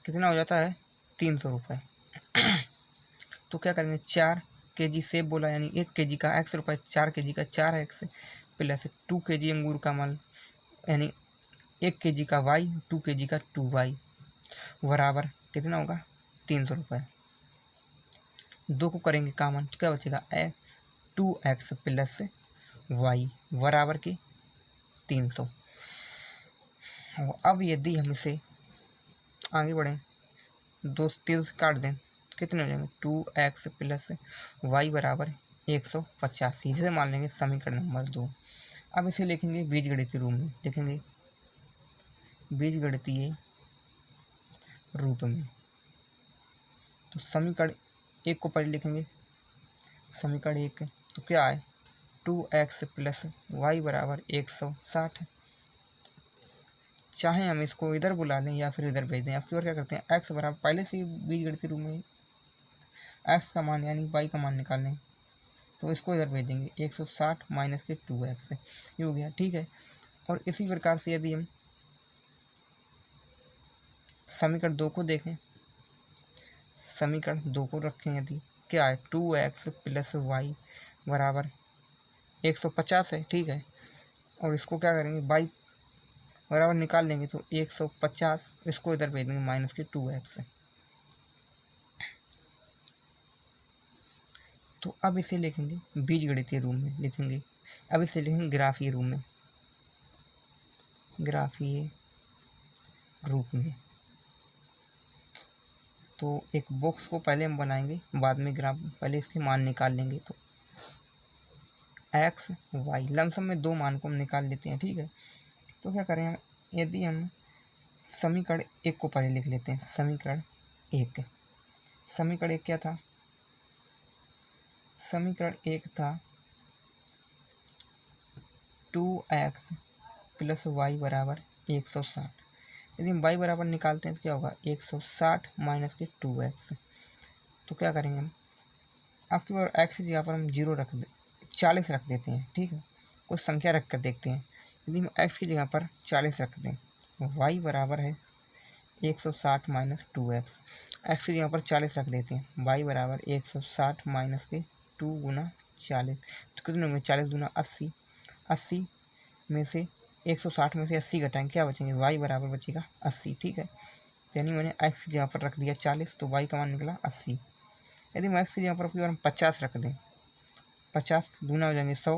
कितना हो जाता है 300 रुपये। तो क्या करेंगे 4 केजी सेब बोला यानी 1 केजी का x रुपये, 4 केजी का 4x प्लस 2 केजी अंगूर का मूल्य यानी 1 केजी का y, 2 केजी का 2y बराबर कितना होगा 300 रुपये। 2 को करेंगे कॉमन तो क्या बचेगा 2x प्लस y बराबर के 300। अब यदि हम इसे आगे बढ़ें 2 से 3 से काट दें कितने हो जाएंगे 2x प्लस y बराबर 185, इसे मान लेंगे समीकरण नंबर 2। अब इसे लिखेंगे बीजगणितीय रूप में, लिखेंगे बीजगणितीय रूप में। तो समीकरण 1 को पहले लिखेंगे, समीकरण 1 तो क्या है 2x प्लस y बराबर 160। चाहे हम इसको इधर बुला लें या फिर इधर भेज दें, आपकी और क्या करते हैं x बराबर पहले से बीजगणितीय रूप में x का मान यानी y का मान निकालें, तो इसको इधर भेज देंगे 160 माइनस के 2x ये हो गया, ठीक है। और इसी प्रकार से यदि हम समीकरण 2 को देखें, समीकरण 2 को रखें, यदि क्या है 2x + y बराबर 150 है, ठीक है। और इसको क्या करेंगे, y बराबर निकाल लेंगे तो 150, इसको इधर भेज देंगे माइनस के 2x। तो अब इसे लिखेंगे बीजगणितीय रूप में लिखेंगे, अब इसे लिखेंगे ग्राफीय रूप में, ग्राफीय रूप में। तो एक बॉक्स को पहले हम बनाएंगे, बाद में ग्राफ, पहले इसके मान निकाल लेंगे। तो x y लमसम में 2 मान को हम निकाल लेते हैं, ठीक है। तो क्या करें हम, यदि हम समीकरण 1 को पहले लिख लेते हैं, समीकरण 1, समीकरण 1 क्या था, समीकरण 1 था 2x + y बराबर 160। यदि हम y बराबर निकालते हैं तो क्या होगा, 160 माइनस के 2x। तो क्या करेंगे हम, आपकी बार x की जगह पर हम 40 रख देते हैं, ठीक है। कुछ संख्या रख कर देखते हैं। यदि हम x की जगह पर 40 रख दें, y बराबर है 160 माइनस 2x। x की जगह पर 40 रख देते हैं, y बराबर 160 माइनस के 2 गुना 40। तो कितने होंगे, 40 गुना 80, 80 में से 160 में से 80 घटाएंगे, क्या बचेंगे, y बराबर बचेगा 80, ठीक है। यानी मैंने x की जगह पर रख दिया 40, तो y का मान निकला 80। यदि हम x की जगह पर अपनी बार हम 50 रख दें, 50 दूना हो जाएंगे 100,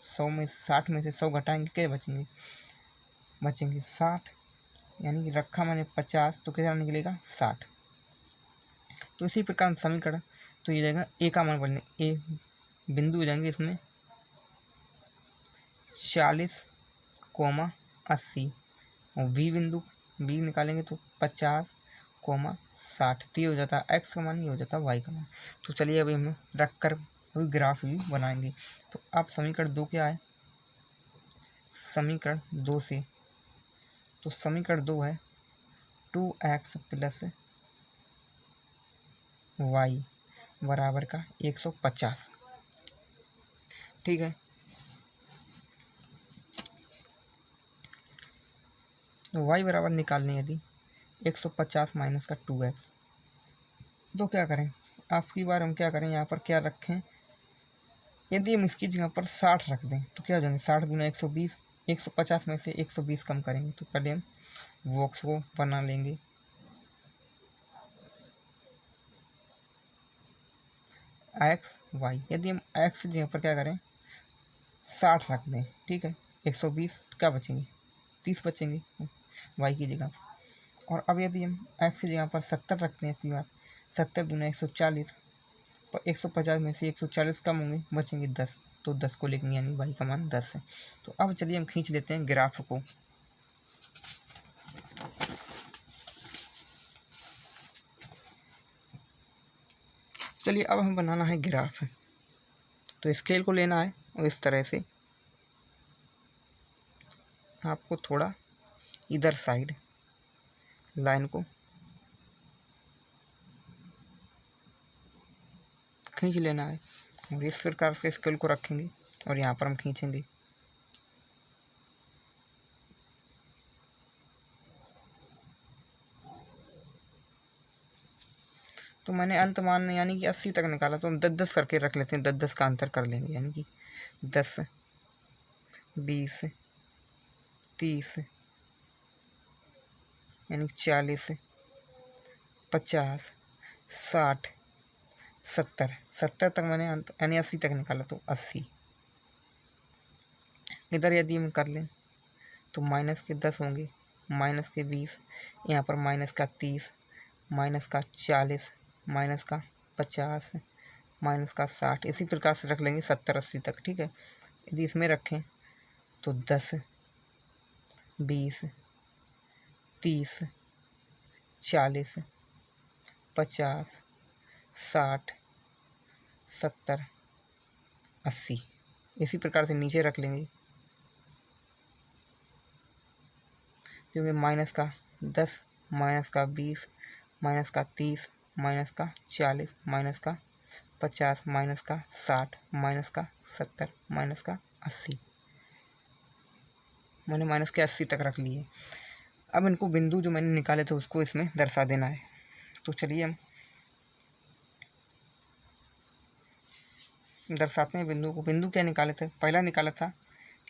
100 में 60 में से 100 घटाएंगे, क्या बचेंगे, बचेंगे 60। यानी कि रखा मैंने 50, तो कितना निकलेगा 60। तो इसी प्रकार समीकरण, तो ये जाएगा ए का मान बनने, ए बिंदु हो जाएंगे इसमें 40, 80, और बी बिंदु, बी निकालेंगे तो 50, 60। तो ये हो जाता है एक्स का मान, ये हो जाता है वाई का मान। तो चलिए अभी हम रख कर अभी ग्राफ भी बनाएंगे। तो अब समीकरण 2 क्या है, समीकरण 2 से, तो समीकरण 2 है 2x + y बराबर का 150, ठीक है। तो y बराबर निकालने, यदि 150 माइनस का 2x, तो क्या करें, आपकी बार हम क्या करें, यहाँ पर क्या रखें, यदि हम इसकी जगह पर 60 रख दें तो क्या हो जाएंगे, 60 गुना 120, 150 में से 120 कम करेंगे। तो पहले हम बॉक्स को बना लेंगे, एक्स वाई। यदि हम एक्स की जगह पर क्या करें, 60 रख दें, ठीक है, 120, क्या बचेंगे, 30 बचेंगे वाई की जगह पर। और अब यदि हम एक्स की जगह पर 70 रखते हैं, अपनी बात 70 दूना 140, पर 150 में से 140 कम होंगे, बचेंगे 10, तो 10 को लिखेंगे, यानी वाई का मान 10 है। तो अब चलिए हम खींच लेते हैं ग्राफ को। चलिए अब हमें बनाना है ग्राफ। तो स्केल को लेना है और इस तरह से आपको थोड़ा इधर साइड लाइन को खींच लेना है, और इस प्रकार से स्केल को रखेंगे और यहाँ पर हम खींचेंगे। तो मैंने अंत मान यानी कि 80 तक निकाला, तो हम 10-10 करके रख लेते हैं, 10-10 का अंतर कर लेंगे, यानी कि 10, 20, 30, यानी 40, 50, 60, 70 तक मैंने अंत यानी 80 तक निकाला, तो 80। इधर यदि हम कर लें तो माइनस के 10 होंगे, माइनस के 20, यहाँ पर माइनस का 30, माइनस का 40, माइनस का 50, माइनस का 60, इसी प्रकार से रख लेंगे 70-80 तक, ठीक है। यदि इसमें रखें तो 10, 20, 30, 40, 50, 60, 70, 80, इसी प्रकार से नीचे रख लेंगे, क्योंकि माइनस का 10, माइनस का 20, माइनस का 30, माइनस का 40, माइनस का 50, माइनस का 60, माइनस का 70, माइनस का 80। मैंने माइनस के 80 तक रख लिए। अब इनको बिंदु जो मैंने निकाले थे उसको इसमें दर्शा देना है। तो चलिए हम दर्शाते हैं बिंदु को। बिंदु क्या निकाले थे, पहला निकाला था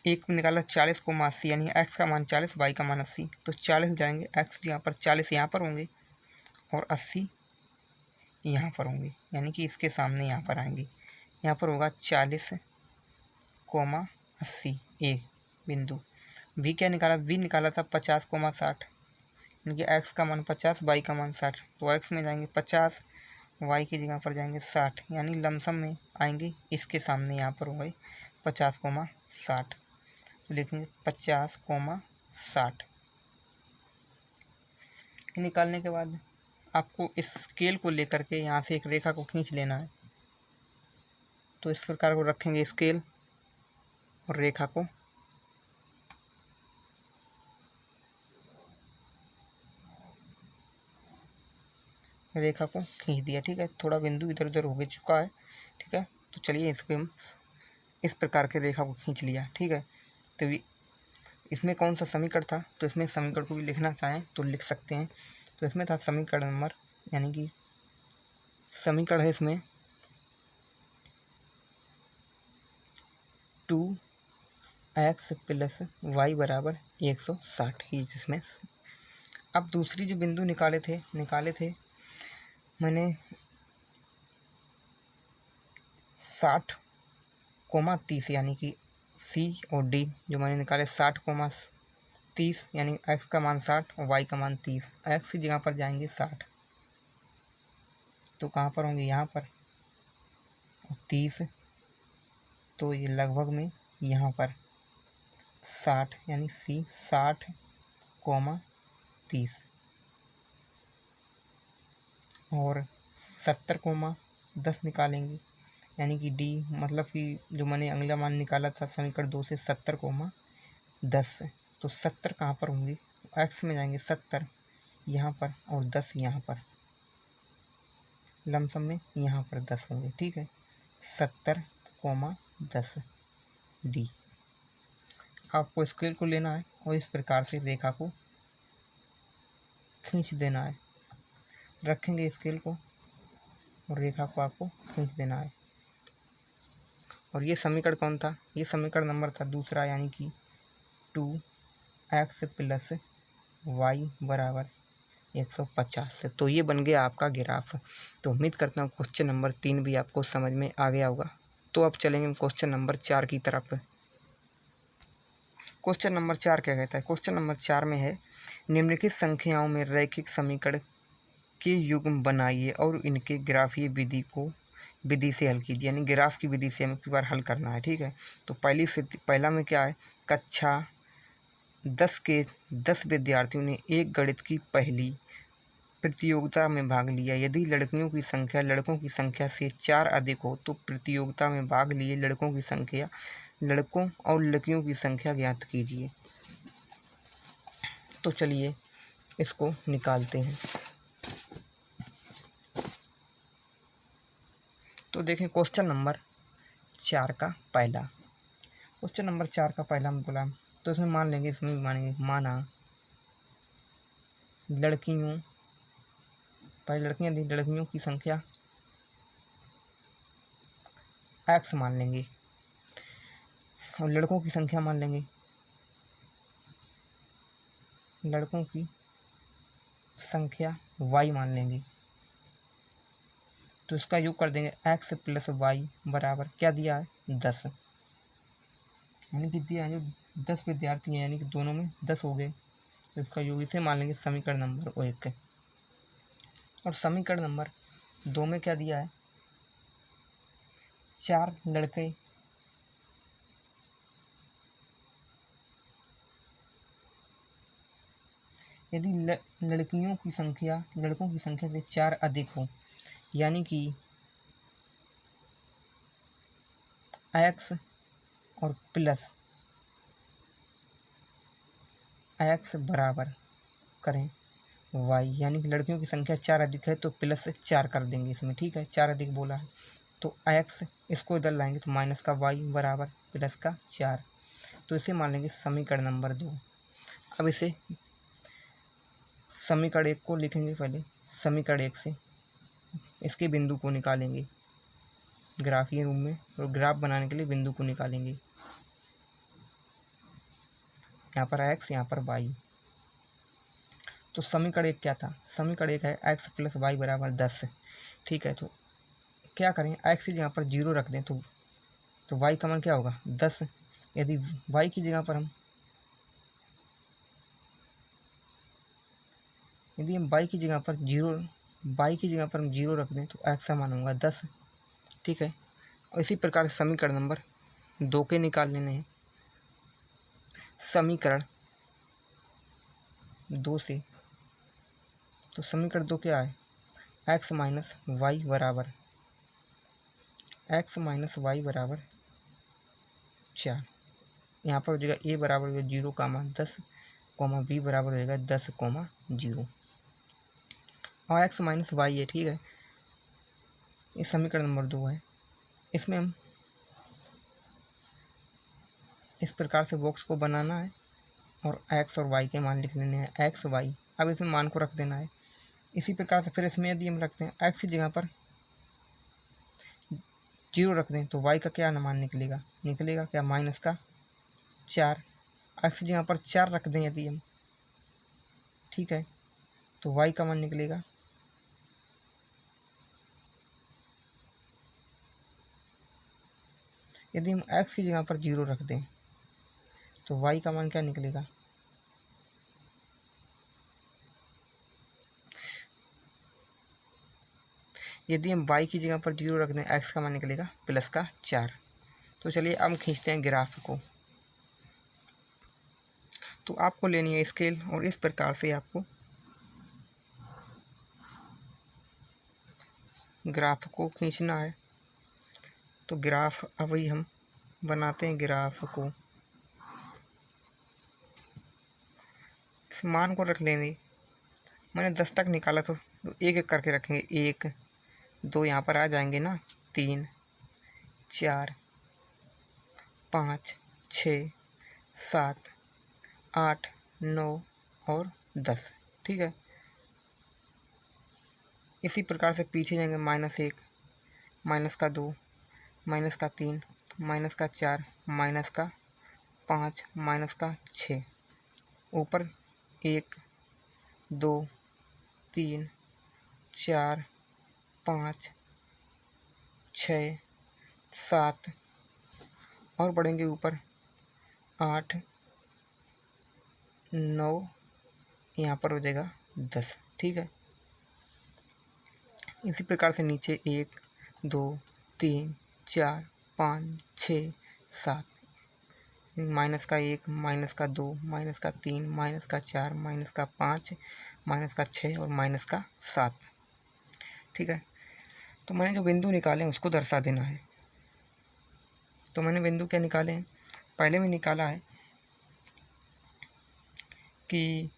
एक निकाला 40,80 यानी एक्स का मान 40 वाई का मान 80। तो 40 जाएंगे, एक्स यहाँ पर 40 यहाँ पर होंगे और 80 यहाँ पर होंगे, यानी कि इसके सामने यहाँ पर आएंगे। यहाँ पर होगा 40,80 एक बिंदु। वी क्या निकाला, वी निकाला था 50,60 यानी कि एक्स का मान 50 वाई का मान 60। तो एक्स में जाएंगे 50, वाई की जगह पर जाएंगे 60, यानी लमसम में आएंगे इसके सामने यहाँ पर होंगे 50,60। लिखेंगे 50,60। निकालने के बाद आपको इस स्केल को लेकर के यहाँ से एक रेखा को खींच लेना है। तो इस प्रकार को रखेंगे स्केल और रेखा को, खींच दिया। ठीक है, थोड़ा बिंदु इधर उधर हो गया चुका है। ठीक है, तो चलिए इसको हम इस प्रकार के रेखा को खींच लिया। ठीक है, तो इसमें कौन सा समीकरण था, तो इसमें समीकरण को भी लिखना चाहें तो लिख सकते हैं। तो इसमें था समीकरण नंबर, यानी कि समीकरण है इसमें 2x + y = 160 ही जिसमें। अब दूसरी जो बिंदु निकाले थे मैंने 60,30 यानी कि सी और डी जो मैंने निकाले 60,30 यानी एक्स का मान 60 और वाई का मान 30। एक्स की जगह पर जाएंगे 60, तो कहाँ पर होंगे, यहाँ पर, और 30 तो ये लगभग में यहाँ पर 60 यानी सी 60,30 और 70,10 निकालेंगे, यानी कि डी मतलब कि जो मैंने अगला मान निकाला था समीकरण 2 से 70,10। तो 70 कहाँ पर होंगे, एक्स में जाएंगे 70 यहाँ पर और 10 यहाँ पर, लमसम में यहाँ पर 10 होंगे। ठीक है, 70,10 डी। आपको स्केल को लेना है और इस प्रकार से रेखा को खींच देना है। रखेंगे स्केल को और रेखा को आपको खींच देना है। और ये समीकरण कौन था, ये समीकरण नंबर था दूसरा, यानी कि 2x + y = 150 से। तो ये बन गया आपका ग्राफ। तो उम्मीद करता हूँ क्वेश्चन नंबर 3 भी आपको समझ में आ गया होगा। तो अब चलेंगे क्वेश्चन नंबर 4 की तरफ। क्वेश्चन नंबर 4 क्या कहता है, क्वेश्चन नंबर 4 में है निम्नलिखित संख्याओं में रैखिक समीकरण के युग्म बनाइए और इनके ग्राफीय विधि से हल कीजिए, यानी ग्राफ की विधि से हमें एक बार हल करना है। ठीक है, तो पहला में क्या है, कक्षा 10 के 10 विद्यार्थियों ने एक गणित की पहली प्रतियोगिता में भाग लिया। यदि लड़कियों की संख्या लड़कों की संख्या से 4 अधिक हो तो प्रतियोगिता में भाग लिए लड़कों और लड़कियों की संख्या ज्ञात कीजिए। तो चलिए इसको निकालते हैं। तो देखें क्वेश्चन नंबर 4 का पहला हम बोला, तो इसमें मान लेंगे, माना लड़कियों की संख्या x मान लेंगे और लड़कों की संख्या मान लेंगे, लड़कों की संख्या y मान लेंगे। तो इसका योग कर देंगे x + y बराबर क्या दिया है, 10, यानी कि दिया है जो 10 विद्यार्थी हैं, यानी कि दोनों में 10 हो गए। तो इसका योग इसे मान लेंगे समीकरण नंबर 1। और समीकरण नंबर 2 में क्या दिया है, 4 लड़के यदि लड़कों की संख्या से 4 अधिक हो, यानी कि x और प्लस x बराबर करें y, यानी कि लड़कियों की संख्या 4 अधिक है तो प्लस 4 कर देंगे इसमें। ठीक है, 4 अधिक बोला है तो x इसको इधर लाएंगे तो माइनस का y बराबर प्लस का 4। तो इसे मान लेंगे समीकरण नंबर 2। अब इसे समीकरण 1 को लिखेंगे, पहले समीकरण 1 से इसके बिंदु को निकालेंगे ग्राफीय रूप में, और ग्राफ बनाने के लिए बिंदु को निकालेंगे। यहाँ पर x, यहाँ पर y। तो समीकरण 1 क्या था? समीकरण 1 है x + y = 10। ठीक है, तो क्या करें, x की जगह पर 0 रख दें तो y का मान क्या होगा? 10। यदि y की जगह पर हम y की जगह पर 0 रख दें तो x का मान होगा 10। ठीक है, और इसी प्रकार से समीकरण नंबर 2 के निकाल लेने हैं। समीकरण 2 से, तो समीकरण 2 क्या है? x - y बराबर 4। यहाँ पर हो जाएगा a बराबर हो 0, 10, b बराबर हो जाएगा 10, 0, और x - y है। ठीक है, ये समीकरण नंबर 2 है। इसमें हम इस प्रकार से बॉक्स को बनाना है और x और y के मान लिख लेने हैं, x, y। अब इसमें मान को रख देना है। इसी प्रकार से फिर इसमें यदि हम रखते हैं x की जगह पर 0 रख दें तो y का क्या मान निकलेगा क्या? -4। x की जगह पर 4 रख दें यदि हम, ठीक है, तो y का मान निकलेगा यदि हम x की जगह पर 0 रख दें तो y का मान क्या निकलेगा? यदि हम y की जगह पर 0 रख दें x का मान निकलेगा +4। तो चलिए अब खींचते हैं ग्राफ को। तो आपको लेनी है स्केल और इस प्रकार से आपको ग्राफ को खींचना है। तो ग्राफ अभी हम बनाते हैं ग्राफ को। मान को रख लेंगे, मैंने 10 तक निकाला तो एक एक करके रखेंगे। 1, 2 यहाँ पर आ जाएंगे ना, 3, 4, 5, 6, 7, 8, 9 और 10। ठीक है, इसी प्रकार से पीछे जाएंगे। -1, -2, -3, -4, -5, -6। ऊपर 1, 2, 3, 4, 5, 6, 7 और बढ़ेंगे ऊपर 8, 9, यहाँ पर हो जाएगा 10। ठीक है, इसी प्रकार से नीचे 1, 2, 3, 4, 5, 6, 7, -1, -2, -3, -4, -5, -6 और -7। ठीक है, तो मैंने जो बिंदु निकाले हैं उसको दर्शा देना है। तो मैंने बिंदु क्या निकाले हैं? पहले में निकाला है कि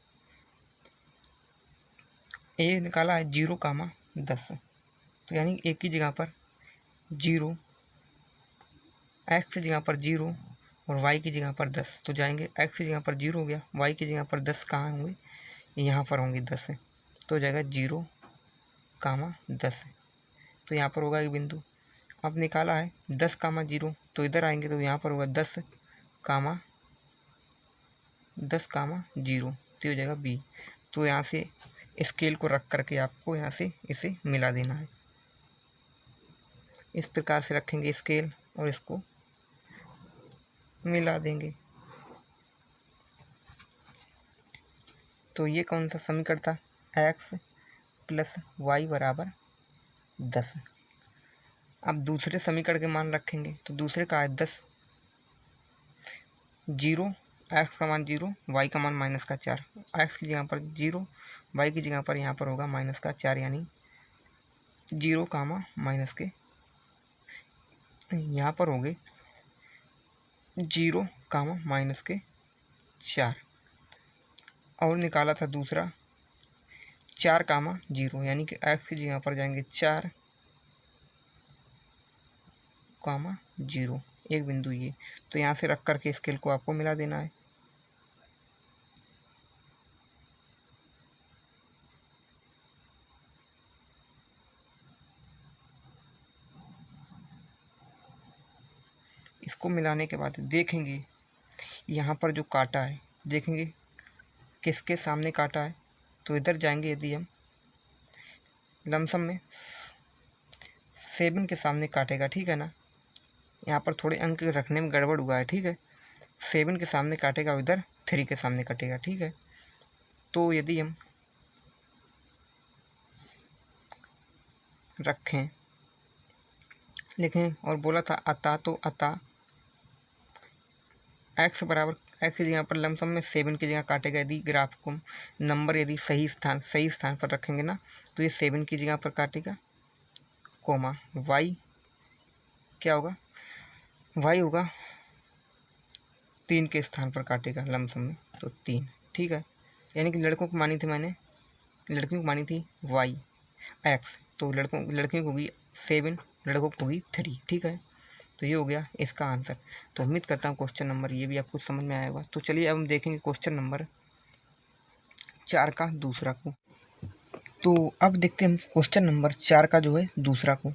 ए निकाला है 0, 10। तो यानी एक की जगह पर 0, x की जगह पर 0 और y की जगह पर 10। तो जाएंगे, x की जगह पर 0 हो गया, y की जगह पर 10 कहाँ होंगे? यहाँ पर होंगे 10। तो जाएगा 0, 10। तो यहाँ पर होगा एक बिंदु। अब निकाला है 10, 0, तो इधर आएंगे तो यहाँ पर होगा 10, 0, तो हो जाएगा b। तो यहाँ से स्केल को रख करके आपको यहाँ से इसे मिला देना है। इस प्रकार से रखेंगे स्केल और इसको मिला देंगे। तो ये कौन सा समीकरण था? x + y = 10। अब दूसरे समीकरण के मान रखेंगे। तो दूसरे का है 10, 0, x का मान 0, y का मान -4। x की जगह पर 0, y की जगह पर यहाँ पर होगा -4, यानी 0, यहाँ पर होंगे 0, -4। और निकाला था दूसरा 4, 0, यानी कि x की जगह पर जाएंगे 4, 0, एक बिंदु ये। तो यहाँ से रख करके स्केल को आपको मिला देना है। इसको मिलाने के बाद देखेंगे यहाँ पर जो काटा है, देखेंगे किसके सामने काटा है। तो इधर जाएंगे, यदि हम लमसम में 7 के सामने काटेगा, ठीक है ना। यहाँ पर थोड़े अंक रखने में गड़बड़ हुआ है, ठीक है। 7 के सामने काटेगा, इधर 3 के सामने काटेगा, ठीक है। तो यदि हम रखें, लिखें और बोला था अतः, तो अतः x बराबर, x की जगह पर लमसम में 7 की जगह काटेगा। यदि ग्राफ को नंबर यदि सही स्थान पर रखेंगे ना, तो ये 7 की जगह पर काटेगा, कोमा y क्या होगा, y होगा 3 के स्थान पर काटेगा लमसम में, तो 3, ठीक है। यानी कि लड़कों को मानी थी मैंने, लड़कियों को मानी थी y x, तो लड़कियों को होगी 7, लड़कों को होगी 3, ठीक है। तो ये हो गया इसका आंसर। तो उम्मीद करता हूँ क्वेश्चन नंबर ये भी आपको समझ में आया होगा। तो चलिए अब हम देखेंगे क्वेश्चन नंबर 4 का दूसरा को। तो अब देखते हैं हम क्वेश्चन नंबर 4 का जो है दूसरा को।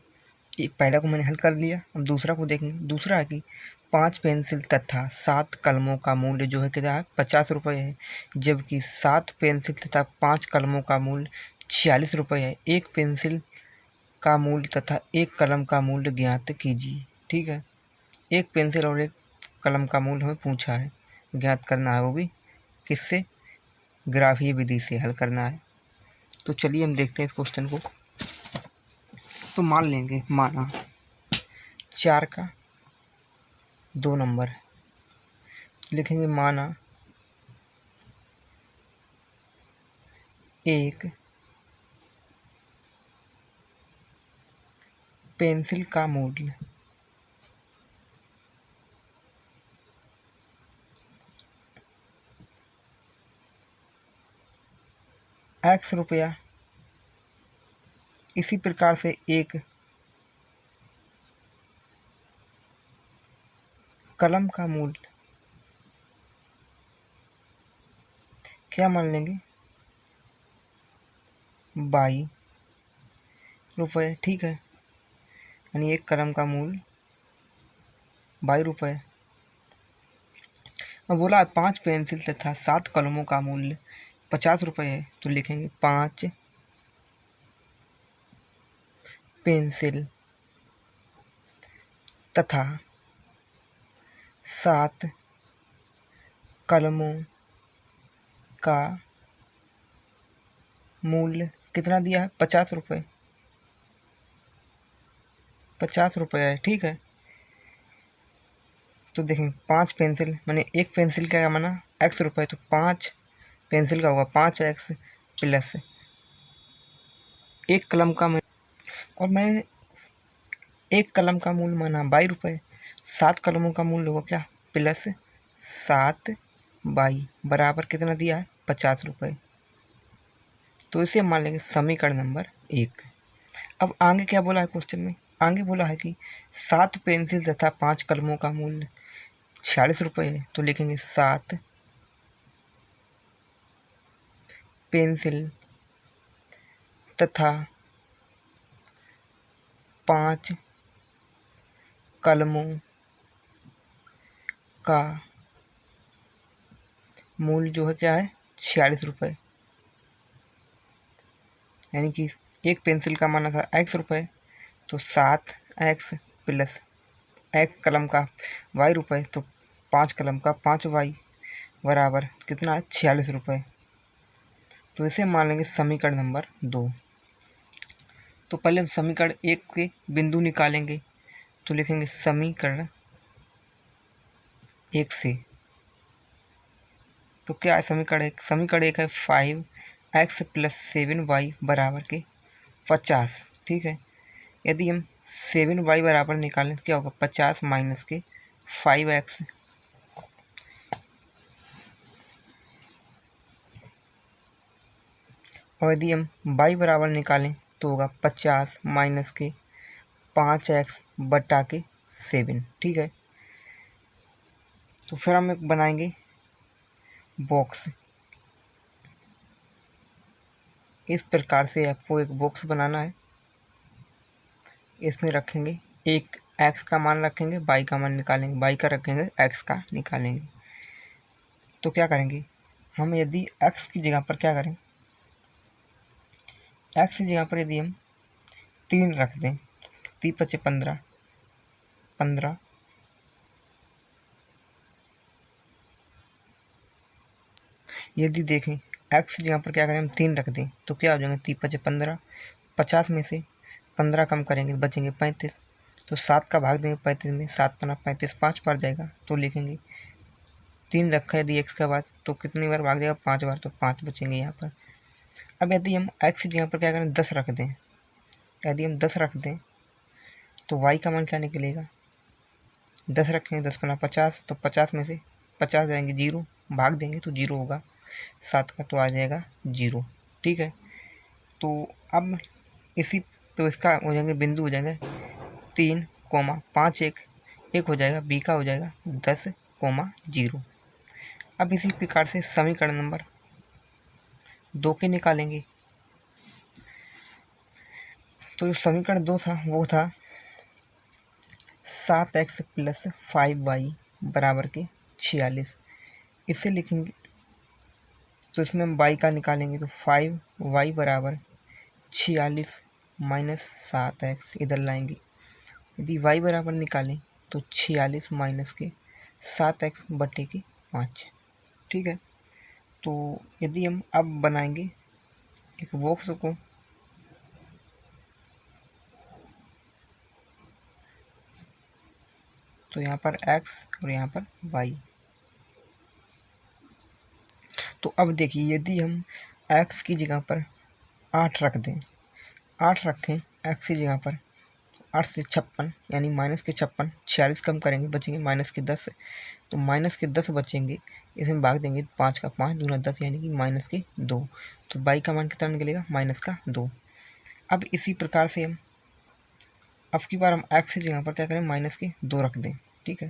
एक पहला को मैंने हल कर लिया, अब दूसरा को देखेंगे। दूसरा है कि 5 पेंसिल तथा 7 कलमों का मूल्य जो है कितना है, 50 रुपये है, जबकि 7 पेंसिल तथा 5 कलमों का मूल्य 46 रुपये है। एक पेंसिल का मूल्य तथा एक कलम का मूल्य ज्ञात कीजिए, ठीक है। एक पेंसिल और एक कलम का मूल्य हमें पूछा है, ज्ञात करना है, वो भी किससे, ग्राफीय विधि से हल करना है। तो चलिए हम देखते हैं इस क्वेश्चन को। तो मान लेंगे, माना 4 का 2 नंबर है, लिखेंगे माना एक पेंसिल का मूल्य x रुपया, इसी प्रकार से एक कलम का मूल्य क्या मान लेंगे, 22 रुपये, ठीक है। यानी एक कलम का मूल्य 22 रुपये। अब बोला 5 पेंसिल तथा 7 कलमों का मूल्य 50 रुपये है, तो लिखेंगे 5 पेंसिल तथा 7 कलमों का मूल्य कितना दिया है, 50 रुपये, 50 रुपये है, ठीक है। तो देखें 5 पेंसिल मैंने एक पेंसिल का माना x रुपये, तो 5 पेंसिल का होगा 5x प्लस एक कलम का, और मैंने एक कलम का मूल्य माना 22 रुपये, 7 कलमों का मूल्य होगा क्या, प्लस 7 22 बराबर कितना दिया है, 50 रुपये। तो इसे मान लेंगे समीकरण नंबर 1। अब आगे क्या बोला है क्वेश्चन में, आगे बोला है कि 7 पेंसिल तथा 5 कलमों का मूल्य 46 रुपये है, तो लिखेंगे 7 पेंसिल तथा 5 कलमों का मूल्य जो है क्या है, 46 रुपये। यानी कि एक पेंसिल का माना था x रुपये, तो 7x प्लस एक कलम का y रुपये, तो 5 कलम का 5y बराबर कितना है, 46 रुपये। तो इसे मान लेंगे समीकरण नंबर 2। तो पहले हम समीकरण 1 के बिंदु निकालेंगे, तो लिखेंगे समीकरण 1 से। तो क्या है समीकरण 1, समीकरण 1 है 5x प्लस 7y बराबर के 50, ठीक है। यदि हम 7y बराबर निकालें तो क्या होगा, 50 माइनस के 5x, और यदि हम y बराबर निकालें तो होगा 50 माइनस के 5x बटा के 7, ठीक है। तो फिर हम एक बनाएंगे बॉक्स। इस प्रकार से आपको एक बॉक्स बनाना है। इसमें रखेंगे एक एक्स का मान रखेंगे, वाई का मान निकालेंगे, वाई का रखेंगे, एक्स का निकालेंगे। तो क्या करेंगे हम, यदि एक्स की जगह पर क्या करें, एक्स की जगह पर यदि हम 3 रख दें, 3 × 5 = 15, 15 यदि देखें एक्स की जगह पर क्या करें हम 3 रख दें तो क्या हो जाएंगे, 3 × 5 = 15, 50 में से 15 कम करेंगे बचेंगे 35। तो 7 का भाग देंगे 35 में, 7 × 5 = 35, 5 बार जाएगा तो लिखेंगे 3 रखा है यदि एक्स का बाद तो कितनी बार भाग जाएगा, 5 बार, तो 5 बचेंगे यहाँ पर। अब यदि हम एक्स की जगह पर क्या करें 10 रख दें, यदि हम 10 रख दें तो वाई का मान क्या निकलेगा, 10 रखेंगे 10 × 50, तो 50 में से 50 जाएंगे 0, भाग देंगे तो 0 होगा, 7 का तो आ जाएगा 0। ठीक है, तो अब इसी तो इसका हो जाएंगे बिंदु हो जाएंगे 3, 5 1 हो जाएगा, बी का हो जाएगा 10, 0। अब इसी प्रकार से समीकरण नंबर 2 के निकालेंगे। तो जो समीकरण 2 था वो था 7x + 5y = 46। इसे लिखेंगे तो इसमें हम y का निकालेंगे तो 5y = 46 - 7x इधर लाएंगे। यदि y बराबर निकालें तो 46 - 7x / 5। ठीक है, तो यदि हम अब बनाएंगे एक बॉक्स को, तो यहाँ पर x और यहाँ पर y। तो अब देखिए यदि हम x की जगह पर 8 रख दें, 8 रखें x की जगह पर, 8 से 56 यानी -56, 46 कम करेंगे बचेंगे -10, तो -10 बचेंगे, इसमें भाग देंगे 5 का 5 दूना 10 यानी कि -2, तो y का मान कितना निकलेगा, -2। अब इसी प्रकार से हम अब की बार हम x की जगह पर क्या करें, -2 रख दें। ठीक है,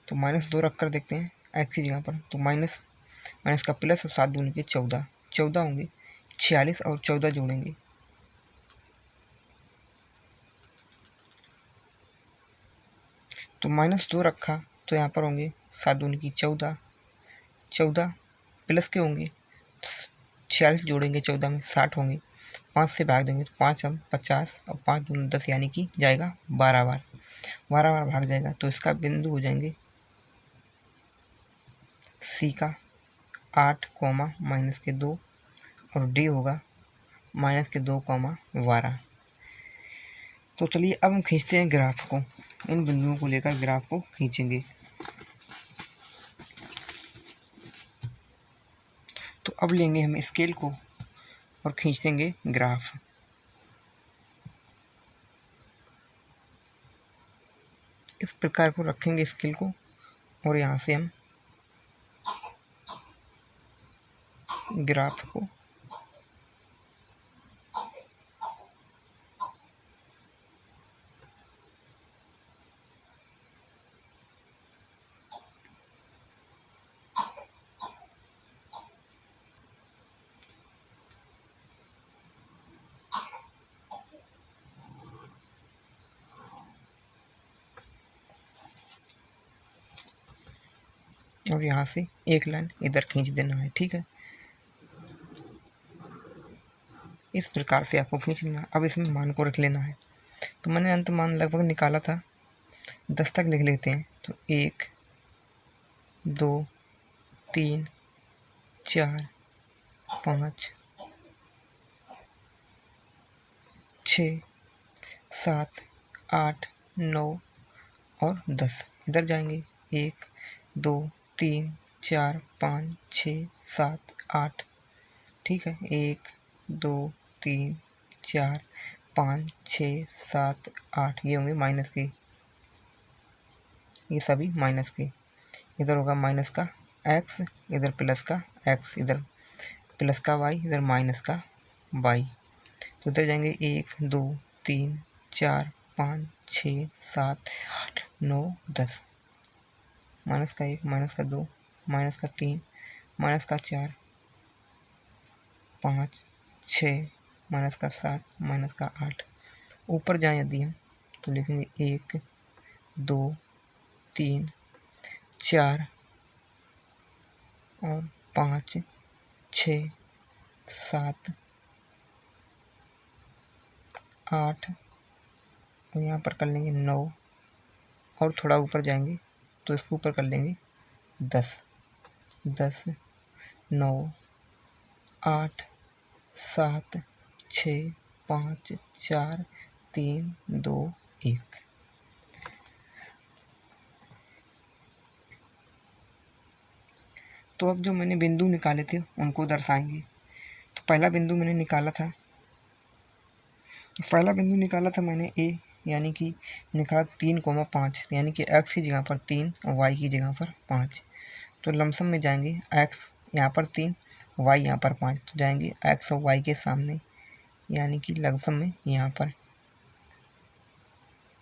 तो -2 रख कर देखते हैं x की जगह पर, तो माइनस का प्लस और 7 दूनी के 14, 14 होंगे, 46 और 14 जोड़ेंगे तो -2 रखा तो यहाँ पर होंगे 7 दूनी की 14, 14 प्लस के होंगे 46 जोड़ेंगे 14 में 60 होंगे, 5 से भाग देंगे तो 5 हम 50 और 5 दूनी 10 यानी कि जाएगा 12 बार, 12 बार भाग जाएगा। तो इसका बिंदु हो जाएंगे सी का 8, -2 और डी होगा -2, 12। तो चलिए अब हम खींचते हैं ग्राफ को, इन बिंदुओं को लेकर ग्राफ को खींचेंगे। तो अब लेंगे हम स्केल को और खींच देंगे ग्राफ। इस प्रकार को रखेंगे स्केल को और यहाँ से हम ग्राफ को और यहाँ से एक लाइन इधर खींच देना है। ठीक है, इस प्रकार से आपको खींच लेना। अब इसमें मान को रख लेना है। तो मैंने अंत मान लगभग निकाला था, 10 तक लिख लेते हैं। तो 1 2 3 4 5 6 7 8 9 और 10 इधर जाएंगे। 1 2 3 4 5 6 7 8। ठीक है, 1 2 3 4 5 6 7 8 ये होंगे माइनस के, ये सभी माइनस के। इधर होगा माइनस का x, इधर प्लस का x, इधर प्लस का y, इधर माइनस का y। तो इधर जाएंगे 1 2 3 4 5 6 7 8 9 10। माइनस का 1, माइनस का 2, माइनस का 3, माइनस का 4, 5, 6, माइनस का 7, माइनस का 8। ऊपर जाएं यदि हम तो लिखेंगे 1, 2, 3, 4 और 5, 6, 7, 8 और यहाँ पर कर लेंगे 9 और थोड़ा ऊपर जाएंगे तो इसके ऊपर कर लेंगे 10, 10, 9, 8, 7, 6, 5, 4, 3, 2, 1। तो अब जो मैंने बिंदु निकाले थे उनको दर्शाएंगे। तो पहला बिंदु मैंने निकाला था मैंने ए, यानी कि निकाला 3,5, यानी कि x की जगह पर 3 और y की जगह पर 5। तो लमसम में जाएंगे x यहाँ पर 3, y यहाँ पर 5, तो जाएंगे x और y के सामने, यानी कि लमसम में यहाँ पर,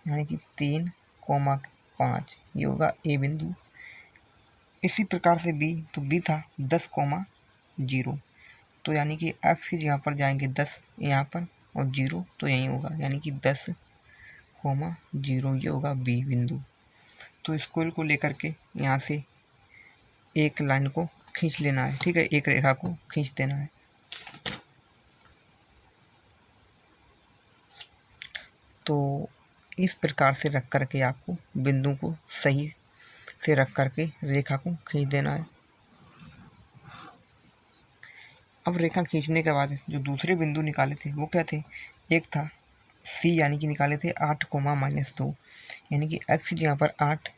यानी कि 3,5 ये होगा ए बिंदु। इसी प्रकार से b, तो b था 10,0, तो यानी कि x की जगह पर जाएंगे 10 यहाँ पर और 0 तो यहीं होगा, यानी कि 10,0 ये होगा b बिंदु। तो स्केल को लेकर के यहाँ से एक लाइन को खींच लेना है, ठीक है, एक रेखा को खींच देना है। तो इस प्रकार से रख करके आपको बिंदु को सही से रख करके रेखा को खींच देना है। अब रेखा खींचने के बाद जो दूसरे बिंदु निकाले थे वो क्या थे, एक था सी, यानी कि निकाले थे 8,-2, यानी कि x की जगह पर 8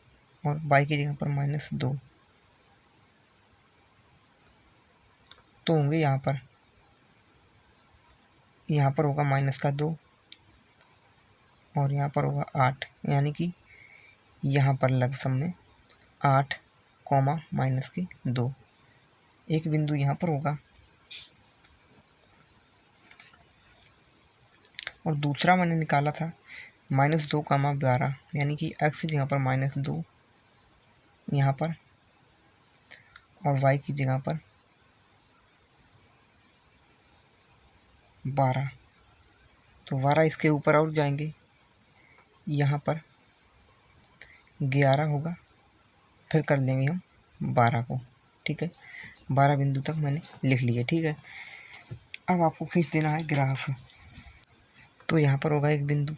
और y की जगह पर -2, तो होंगे यहाँ पर होगा -2 और यहाँ पर होगा 8, यानी कि यहाँ पर लमसम में 8, -2 एक बिंदु यहाँ पर होगा। और दूसरा मैंने निकाला था -2,12, यानी कि x की जगह पर -2 यहाँ पर और y की जगह पर 12, तो 12 इसके ऊपर और जाएंगे, यहाँ पर 11 होगा, फिर कर लेंगे हम 12 को, ठीक है। 12 बिंदु तक मैंने लिख लिए, ठीक है। अब आपको खींच देना है ग्राफ। तो यहाँ पर होगा एक बिंदु,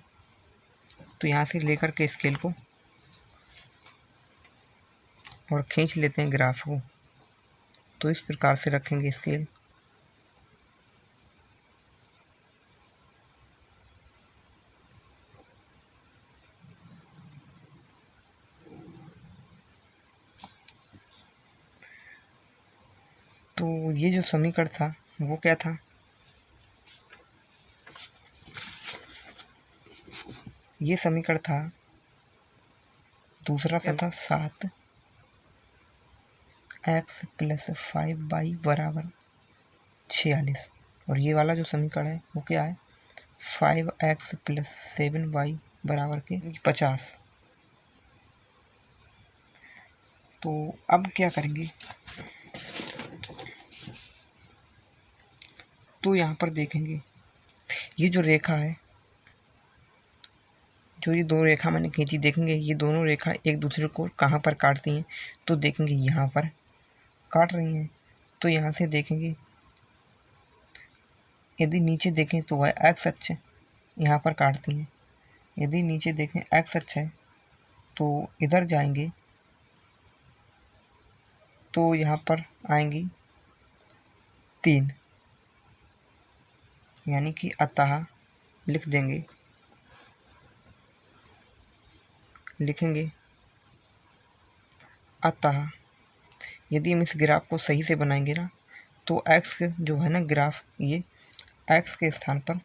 तो यहाँ से लेकर के स्केल को और खींच लेते हैं ग्राफ को। तो इस प्रकार से रखेंगे स्केल। तो ये जो समीकरण था वो क्या था, ये समीकरण था दूसरा सा था 7x + 5y = 46, और ये वाला जो समीकरण है वो क्या है, 5x + 7y = 50। तो अब क्या करेंगे, तो यहाँ पर देखेंगे ये जो रेखा है, जो ये दो रेखा मैंने खींची, देखेंगे ये दोनों रेखा एक दूसरे को कहाँ पर काटती हैं, तो देखेंगे यहाँ पर काट रही हैं। तो यहाँ से देखेंगे, यदि नीचे देखें तो वह एक्स अक्ष यहाँ पर काटती हैं, यदि नीचे देखें एक्स अक्ष है तो इधर जाएंगे तो यहाँ पर आएंगी 3, यानी कि अतः लिख देंगे, लिखेंगे अतः यदि हम इस ग्राफ को सही से बनाएंगे ना, तो x जो है ना ग्राफ, ये x के स्थान पर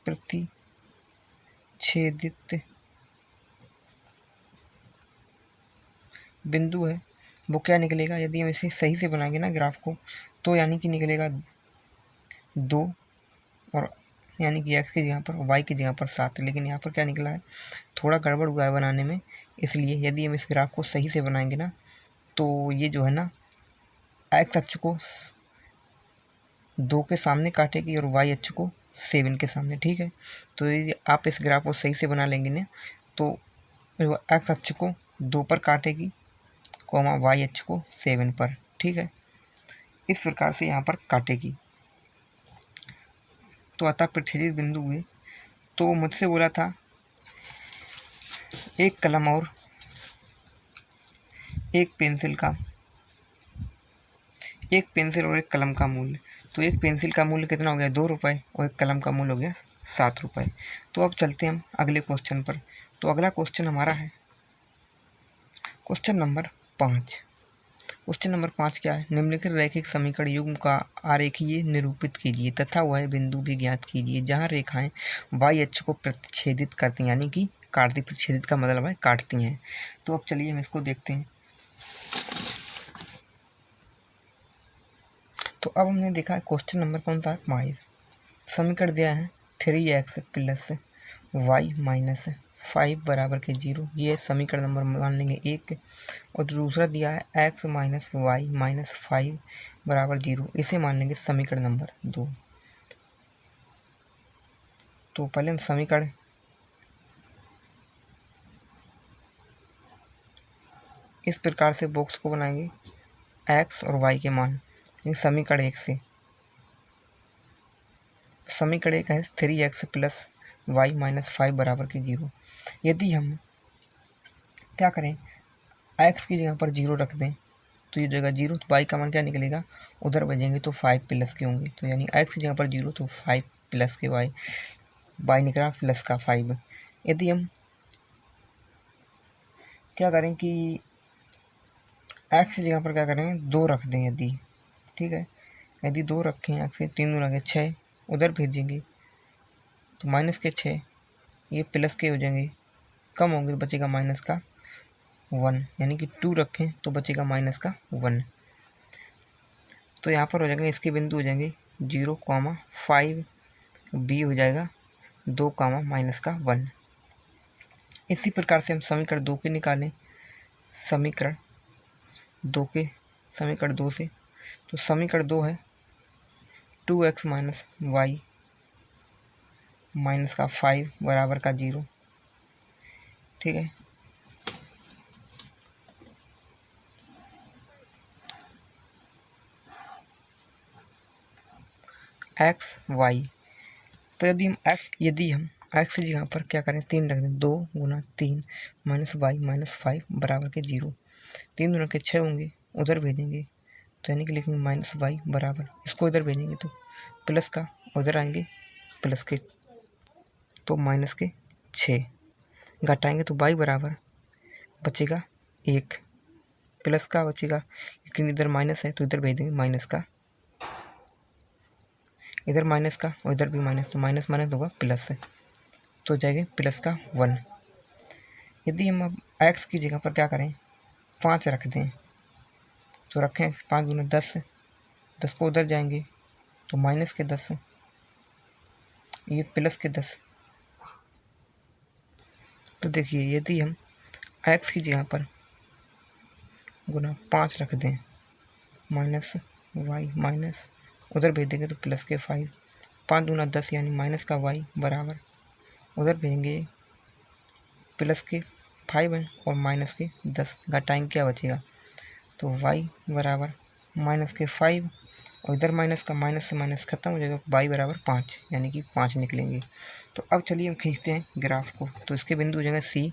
प्रतिच्छेदित बिंदु है वो क्या निकलेगा, यदि हम इसे सही से बनाएंगे ना ग्राफ को, तो यानी कि निकलेगा 2 और यानी कि x की जगह पर y की जगह पर 7, लेकिन यहाँ पर क्या निकला है, थोड़ा गड़बड़ हुआ है बनाने में। इसलिए यदि हम इस ग्राफ को सही से बनाएंगे ना, तो ये जो है ना x अक्ष को 2 के सामने काटेगी और y अक्ष को 7 के सामने, ठीक है। तो यदि आप इस ग्राफ को सही से बना लेंगे ना, तो x अक्ष को 2 पर काटेगी, कॉमा y अक्ष को 7 पर, ठीक है। इस प्रकार से यहाँ पर काटेगी। तो अतः प्रतिच्छेदित बिंदु हुए। तो मुझसे बोला था एक कलम और एक पेंसिल और एक कलम का मूल्य। तो एक पेंसिल का मूल्य कितना हो गया, 2 रुपये, और एक कलम का मूल्य हो गया 7 रुपये। तो अब चलते हैं हम अगले क्वेश्चन पर। तो अगला क्वेश्चन हमारा है क्वेश्चन नंबर 5। क्वेश्चन नंबर 5 क्या है, निम्नलिखित रैखिक समीकरण युग्म का आरेखीय निरूपित कीजिए तथा वह बिंदु भी ज्ञात कीजिए जहाँ रेखाएं y अक्ष को प्रतिच्छेदित करती हैं, यानी कि काटती, प्रतिच्छेदित का मतलब है काटती हैं। तो अब चलिए हम इसको देखते हैं। तो अब हमने देखा है क्वेश्चन नंबर कौन सा है, 5। समीकरण दिया है 3x + y - 5 बराबर के 0, ये समीकरण नंबर मान लेंगे 1। और दूसरा दिया है x - y - 5 बराबर 0, इसे मान लेंगे समीकरण नंबर 2। तो पहले हम समीकरण इस प्रकार से बॉक्स को बनाएंगे, x और y के मान समीकरण 1 से। समीकरण 1 है 3x + y - 5 बराबर के 0। यदि हम क्या करें, x की जगह पर 0 रख दें, तो ये जगह 0, तो y का मान क्या निकलेगा, उधर भेजेंगे तो 5 प्लस के होंगे। तो यानी x की जगह पर 0 तो 5 प्लस के y निकला प्लस का 5। यदि हम क्या करें कि x की जगह पर क्या करेंगे, 2 रख दें यदि, ठीक है। यदि 2 रखें, x के 3 दूना के 6, उधर भेजेंगे तो माइनस के 6, ये प्लस के हो जाएंगे, कम होंगे तो बचेगा माइनस का 1, यानी कि 2 रखें तो बचेगा माइनस का 1। तो यहाँ पर हो जाएगा, इसके बिंदु हो जाएंगे 0, 5, b हो जाएगा 2, माइनस का 1। इसी प्रकार से हम समीकरण 2 के निकालें, समीकरण 2 से। तो समीकरण 2 है 2x - y माइनस का 5 बराबर का 0, ठीक है। x y, तो यदि हम x की जगह पर क्या करें, 3 रख दें, 2 × 3 माइनस y माइनस 5 बराबर के 0, 3 दूना के 6 होंगे, उधर भेजेंगे तो यानी कि लिखेंगे माइनस y बराबर, इसको इधर भेजेंगे तो प्लस का, उधर आएंगे प्लस के, तो माइनस के 6 घटाएंगे तो y बराबर बचेगा 1, प्लस का बचेगा, लेकिन इधर माइनस है तो इधर भेज देंगे माइनस का, इधर माइनस का और इधर भी माइनस, तो माइनस माइनस होगा प्लस है, तो जाएगा प्लस का 1। यदि हम अब x की जगह पर क्या करें, 5 रख दें, तो रखें 5 दूना 10, 10 को उधर जाएंगे तो माइनस के 10, ये प्लस के 10। तो देखिए यदि हम x की जगह पर गुना 5 रख दें, माइनस y माइनस, उधर भेज देंगे तो प्लस के 5, 5 दूना 10 यानी माइनस का y बराबर, उधर भेजेंगे प्लस के 5 है और माइनस के 10, घटाएंगे क्या बचेगा, तो y बराबर माइनस के 5 और इधर माइनस का, माइनस से माइनस खत्म हो जाएगा, y बराबर 5, यानी कि 5 निकलेंगे। तो अब चलिए हम खींचते हैं ग्राफ को। तो इसके बिंदु हो जाएंगे C,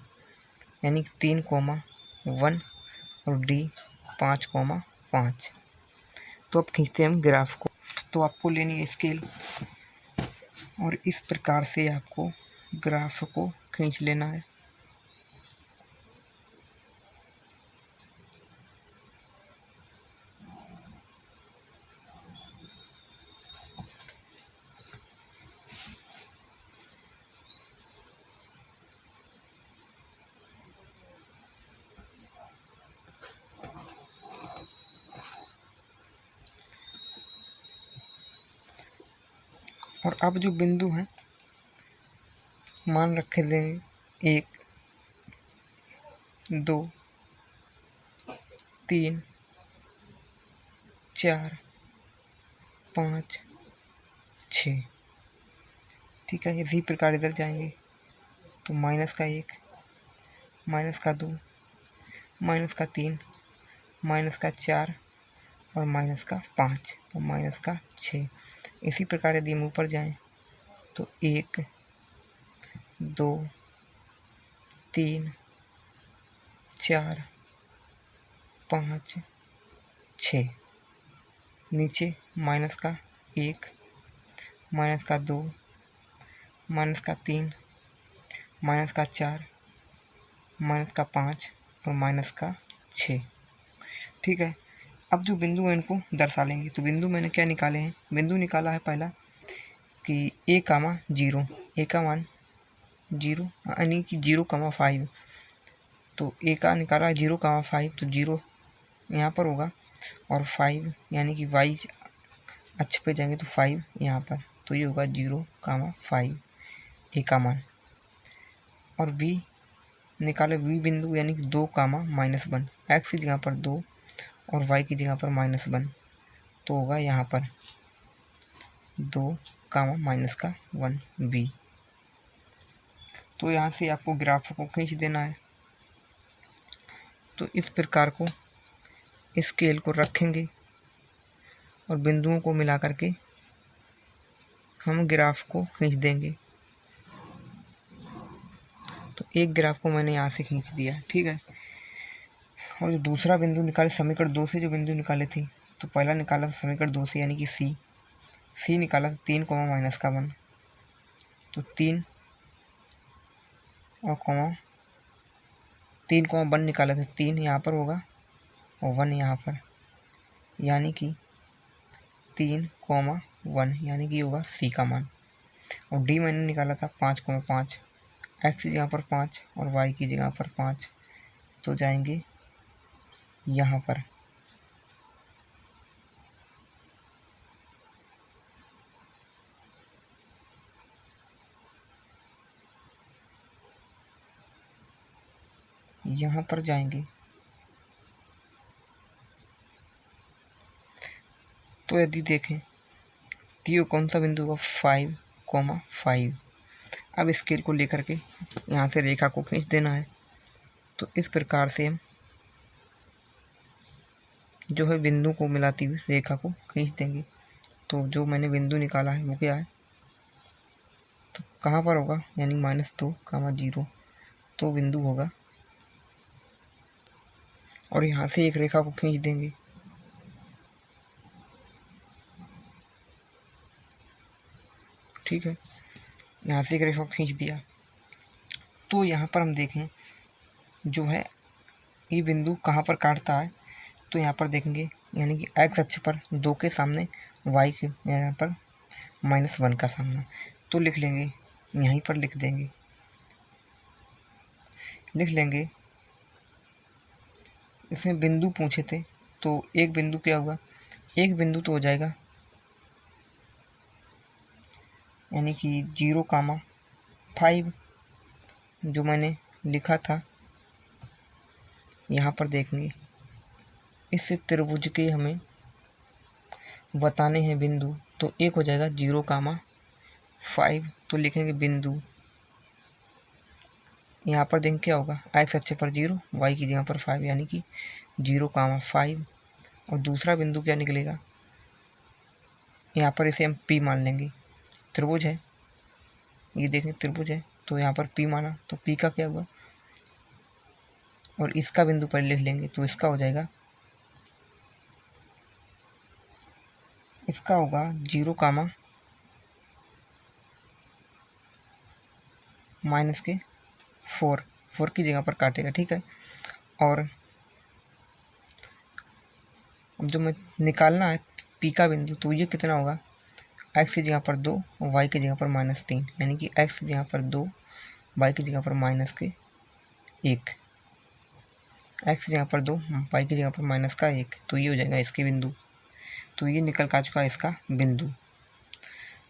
यानी 3, 1 और D 5, 5। तो अब खींचते हैं हम ग्राफ को। तो आपको लेनी है स्केल और इस प्रकार से आपको ग्राफ को खींच लेना है। और अब जो बिंदु हैं मान रखे देंगे 1 2 3 4 5 6। ठीक है, इसी प्रकार इधर जाएंगे तो -1, -2, -3, -4 और -5 और -6। इसी प्रकार यदि हम ऊपर जाएं तो 1 2 3 4 5 6। नीचे -1, -2, -3, -4, -5 और -6। ठीक है, अब जो बिंदु हैं इनको दर्शा लेंगे। तो बिंदु मैंने क्या निकाले हैं, बिंदु निकाला है पहला कि a, 0, a का मान 0 यानी कि 0,5। तो a का निकाला है 0,5, तो 0 यहाँ पर होगा और 5 यानी कि y अक्ष पे जाएंगे तो 5 यहाँ पर, तो ये होगा 0,5 a का मान। और b निकाले, b बिंदु यानी कि 2, -1, x की जगह पर 2 और y की जगह पर -1, तो होगा यहाँ पर 2, -1 b। तो यहाँ से आपको ग्राफ को खींच देना है। तो इस प्रकार को स्केल को रखेंगे और बिंदुओं को मिला करके हम ग्राफ को खींच देंगे। तो एक ग्राफ को मैंने यहाँ से खींच दिया। ठीक है, और जो दूसरा बिंदु निकाले समीकरण 2 से जो बिंदु निकाले थे, तो पहला निकाला था समीकरण 2 से यानी कि सी निकाला था 3, -1, तो 3 और 1 निकाला था, 3 यहाँ पर होगा और 1 यहाँ पर, यानी कि 3, 1 यानी कि होगा सी का मान। और डी मैंने निकाला था 5,5, एक्स की जगह पर 5 और वाई की जगह पर 5, तो जाएंगे यहाँ पर। यहाँ पर जाएंगे तो यदि देखें तो ये कौन सा बिंदु होगा 5,5। अब स्केल को लेकर के यहाँ से रेखा को खींच देना है। तो इस प्रकार से हम जो है बिंदु को मिलाती हुई रेखा को खींच देंगे। तो जो मैंने बिंदु निकाला है वो क्या है, तो कहाँ पर होगा, यानी -2, 0, तो बिंदु होगा। और यहाँ से एक रेखा को खींच देंगे। ठीक है, यहाँ से एक रेखा को खींच दिया। तो यहाँ पर हम देखें जो है ये बिंदु कहाँ पर काटता है, तो यहाँ पर देखेंगे यानी कि x अक्ष पर 2 के सामने y के यहाँ पर -1 का सामना, तो लिख लेंगे, यहीं पर लिख लेंगे। इसमें बिंदु पूछे थे तो एक बिंदु क्या हुआ, एक बिंदु तो हो जाएगा यानी कि 0,5 जो मैंने लिखा था। यहाँ पर देखेंगे इस त्रिभुज के हमें बताने हैं बिंदु, तो एक हो जाएगा 0,5, तो लिखेंगे बिंदु। यहाँ पर देखेंगे क्या होगा, x अक्ष पर 0, y की जगह पर 5 यानी कि 0,5। और दूसरा बिंदु क्या निकलेगा, यहाँ पर इसे हम P मान लेंगे। त्रिभुज है, ये देखें त्रिभुज है, तो यहाँ पर P माना, तो P का क्या हुआ, और इसका बिंदु पर लिख लेंगे, तो इसका हो जाएगा, इसका होगा 0, -4 की जगह पर काटेगा। ठीक है, और अब जो मैं निकालना है P का बिंदु, तो ये कितना होगा, x की जगह पर 2 और y की जगह पर -3, यानी कि x की जगह पर 2, y की जगह पर -1, x की जगह पर 2, y की जगह पर -1, तो ये हो जाएगा इसके बिंदु। तो ये निकल का चुका है इसका बिंदु।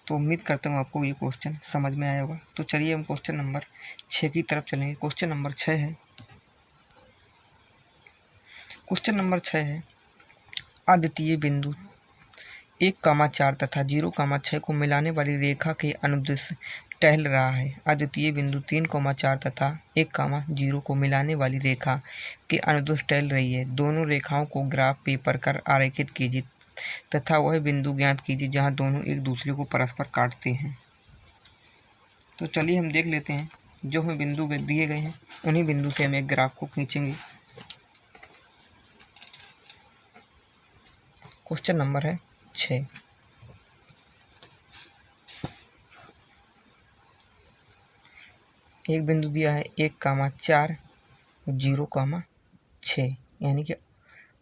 तो उम्मीद करता हूँ आपको ये क्वेश्चन समझ में आया होगा। तो चलिए हम क्वेश्चन नंबर 6 की तरफ चलेंगे। क्वेश्चन नंबर 6 है, क्वेश्चन नंबर 6 है, अद्वितीय बिंदु 1,4 तथा 0,6 को मिलाने वाली रेखा के अनुदिश टहल रहा है। अद्वितीय बिंदु 3,4 तथा 1,0 को मिलाने वाली रेखा के अनुदिश टहल रही है। दोनों रेखाओं को ग्राफ पेपर कर आरेखित कीजिए तथा वह बिंदु ज्ञात कीजिए जहां दोनों एक दूसरे को परस्पर काटते हैं। तो चलिए हम देख लेते हैं, जो हमें बिंदु दिए गए हैं उन्हीं बिंदु से हम एक ग्राफ को खींचेंगे। क्वेश्चन नंबर है 6। एक बिंदु दिया है 1,4 0,6 यानी कि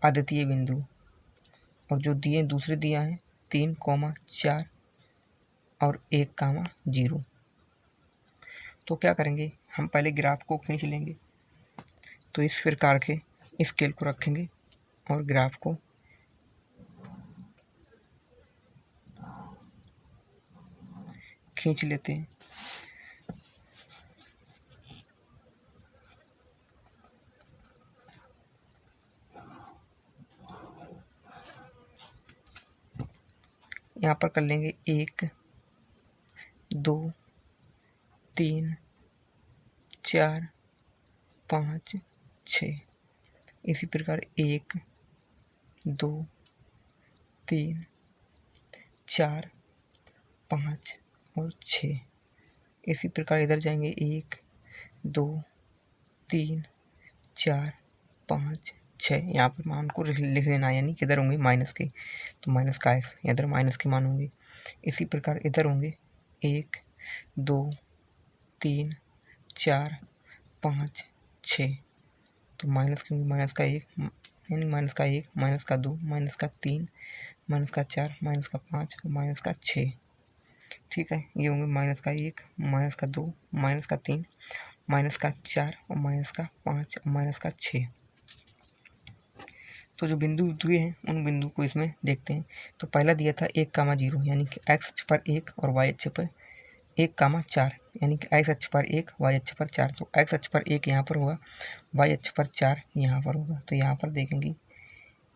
अद्वितीय बिंदु, और जो दिए दूसरे दिया है 3,4 और 1,0। तो क्या करेंगे, हम पहले ग्राफ को खींच लेंगे। तो इस प्रकार के स्केल को रखेंगे और ग्राफ को खींच लेते हैं। यहाँ पर कर लेंगे 1 2 3 4 5 6। इसी प्रकार 1 2 3 4 5 और 6। इसी प्रकार इधर जाएंगे 1 2 3 4 5 6। यहाँ पर मान को लिख लेना, यानी कि इधर होंगे माइनस के, तो माइनस का x, इधर माइनस के मान होंगे। इसी प्रकार इधर होंगे 1 2 3 4 5 6, तो माइनस के होंगे माइनस का 1, यानी माइनस का 1 माइनस का 2 माइनस का 3 माइनस का 4 माइनस का 5 और माइनस का 6। ठीक है, ये होंगे माइनस का 1 माइनस का 2 माइनस का 3 माइनस का 4 और माइनस का 5 और माइनस का 6। तो जो बिंदु दिए हैं उन बिंदु को इसमें देखते हैं। तो पहला दिया था 1,0 यानी कि x अक्ष पर 1 और y अक्ष पर 1,4 यानी कि x अक्ष पर 1 y अक्ष पर 4। तो x अक्ष पर 1 यहाँ पर होगा, y अक्ष पर 4 यहाँ पर होगा। तो यहाँ पर देखेंगे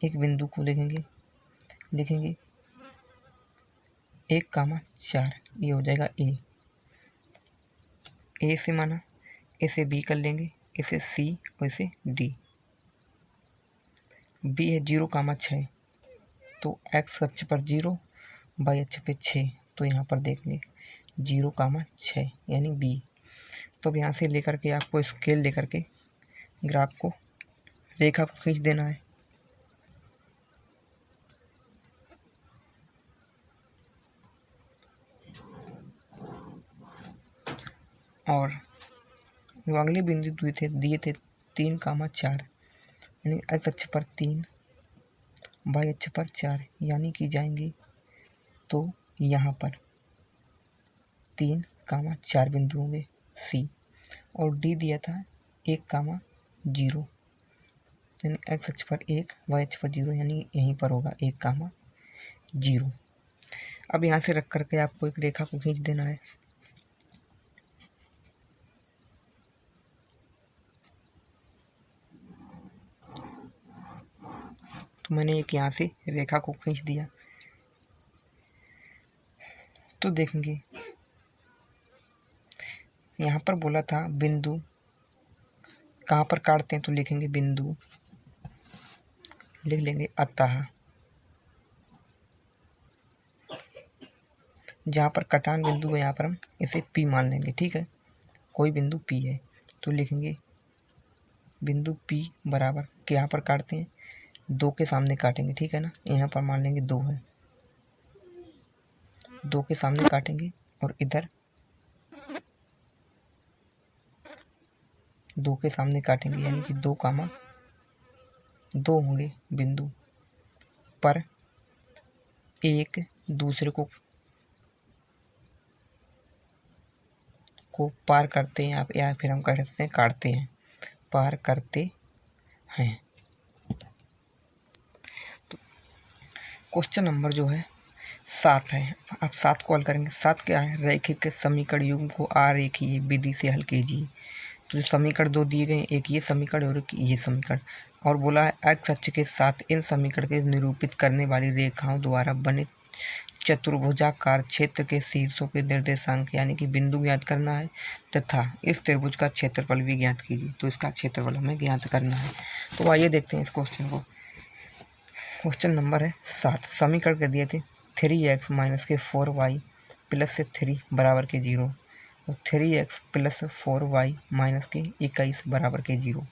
एक बिंदु को लिखेंगे 1,4, ये हो जाएगा ए से माना, इसे बी कर लेंगे, इसे सी और इसे डी। बी है 0,6, तो x अक्ष पर 0 y अक्ष पे 6, तो यहाँ पर देखेंगे 0,6 यानी बी। तो अब यहाँ से लेकर के आपको स्केल लेकर के ग्राफ को रेखा को खींच देना है। और जो अगले बिंदु दिए थे 3,4 यानी x अक्ष पर 3 y अक्ष पर 4, यानी कि जाएंगे तो यहाँ पर 3,4 बिंदु होंगे सी, और डी दिया था 1,0 यानी x अक्ष पर 1 y अक्ष पर 0, यानी यहीं पर होगा 1,0। अब यहाँ से रख करके आपको एक रेखा को खींच देना है। तो मैंने एक यहाँ से रेखा को खींच दिया। तो देखेंगे यहाँ पर बोला था बिंदु कहाँ पर काटते हैं, तो लिखेंगे बिंदु, लिख लेंगे अतः। जहाँ पर कटान बिंदु है यहाँ पर हम इसे P मान लेंगे। ठीक है, कोई बिंदु P है तो लिखेंगे बिंदु P बराबर कि यहाँ पर काटते हैं 2 के सामने काटेंगे। ठीक है ना, यहाँ पर मान लेंगे 2 है, 2 के सामने काटेंगे और इधर 2 के सामने काटेंगे, यानी कि 2,2 होंगे बिंदु पर एक दूसरे को पार करते हैं, या फिर हम कह सकते हैं काटते हैं, पार करते हैं। तो क्वेश्चन नंबर जो है 7 है। अब 7 को हल करेंगे। 7 क्या है? रैखिक समीकरण युग्म को आरेखीय विधि से हल कीजिए। तो जो समीकरण 2 दिए गए, एक ये समीकरण और एक ये समीकरण, और बोला है एक्स अक्ष के साथ इन समीकरण के निरूपित करने वाली रेखाओं द्वारा बने चतुर्भुजाकार क्षेत्र के शीर्षों के निर्देशांक यानी कि बिंदु ज्ञात करना है तथा इस त्रिभुज का क्षेत्रफल भी ज्ञात कीजिए। तो इसका क्षेत्रफल हमें ज्ञात करना है। तो आइए देखते हैं इस क्वेश्चन को। क्वेश्चन नंबर है 7। समीकरण के दिए थे 3x माइनस के 4y प्लस से 3 बराबर के 0 और 3x प्लस 4y माइनस के 21 बराबर के 0।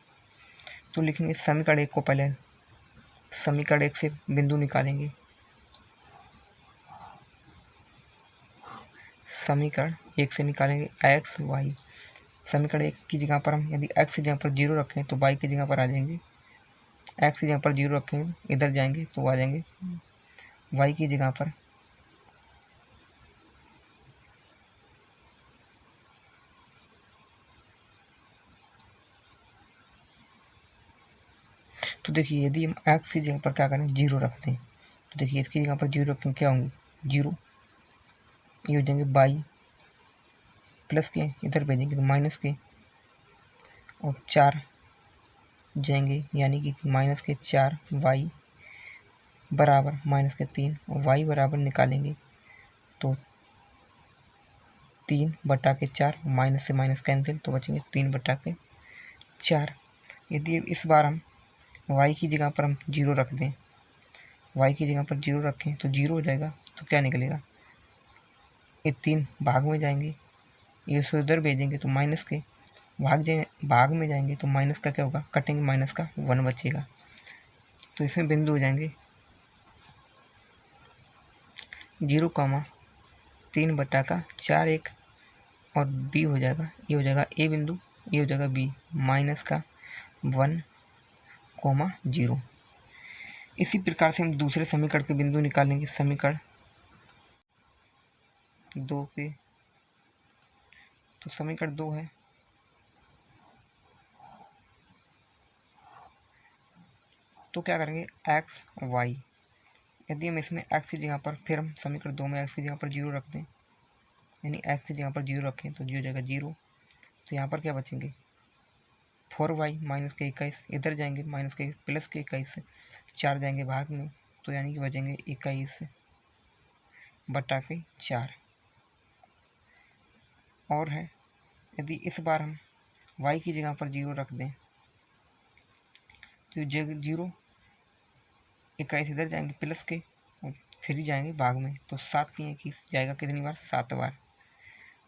तो लिखेंगे समीकरण 1 को। पहले समीकरण 1 से बिंदु निकालेंगे। समीकरण 1 से निकालेंगे x y। समीकरण 1 की जगह पर हम यदि x की जगह पर 0 रखें तो y की जगह पर आ जाएंगे। x की जगह पर 0 रखेंगे, इधर जाएंगे तो आ जाएंगे y की जगह पर तो देखिए यदि हम x की जगह पर क्या करें 0 रखते हैं तो देखिए इसकी जगह पर 0 रखें क्या होंगे 0, ये हो जाएंगे y प्लस के इधर भेजेंगे तो माइनस के और 4 जाएंगे यानी कि माइनस के 4 y बराबर माइनस के 3 और y बराबर निकालेंगे तो 3/4 माइनस से माइनस कैंसिल तो बचेंगे 3/4। यदि इस बार हम y की जगह पर हम 0 रख दें, y की जगह पर 0 रखें तो 0 हो जाएगा। तो क्या निकलेगा, ये 3 भाग में जाएंगे, ये से उधर भेजेंगे तो माइनस के भाग में जाएंगे तो माइनस का क्या होगा, कटेंगे माइनस का 1 बचेगा। तो इसमें बिंदु हो जाएंगे 0,3/4 1 और बी हो जाएगा, ये हो जाएगा ए बिंदु, ये हो जाएगा बी माइनस का 1,0। इसी प्रकार से हम दूसरे समीकरण के बिंदु निकालेंगे। समीकरण 2 के तो समीकरण 2 है तो क्या करेंगे एक्स वाई। यदि हम इसमें x की जगह पर फिर हम समीकरण 2 में x की जगह पर 0 रख दें यानी x की जगह पर 0 रखें तो 0 हो जाएगा 0। तो यहाँ पर क्या बचेंगे 4y माइनस के 21, इधर जाएंगे माइनस के प्लस के 21 से 4 जाएंगे भाग में तो यानी कि बचेंगे 21/4। और है यदि इस बार हम y की जगह पर 0 रख दें तो 0 21 इधर जाएंगे प्लस के और 3 जाएंगे भाग में तो 7 की 21 जाएगा कितनी बार 7 बार।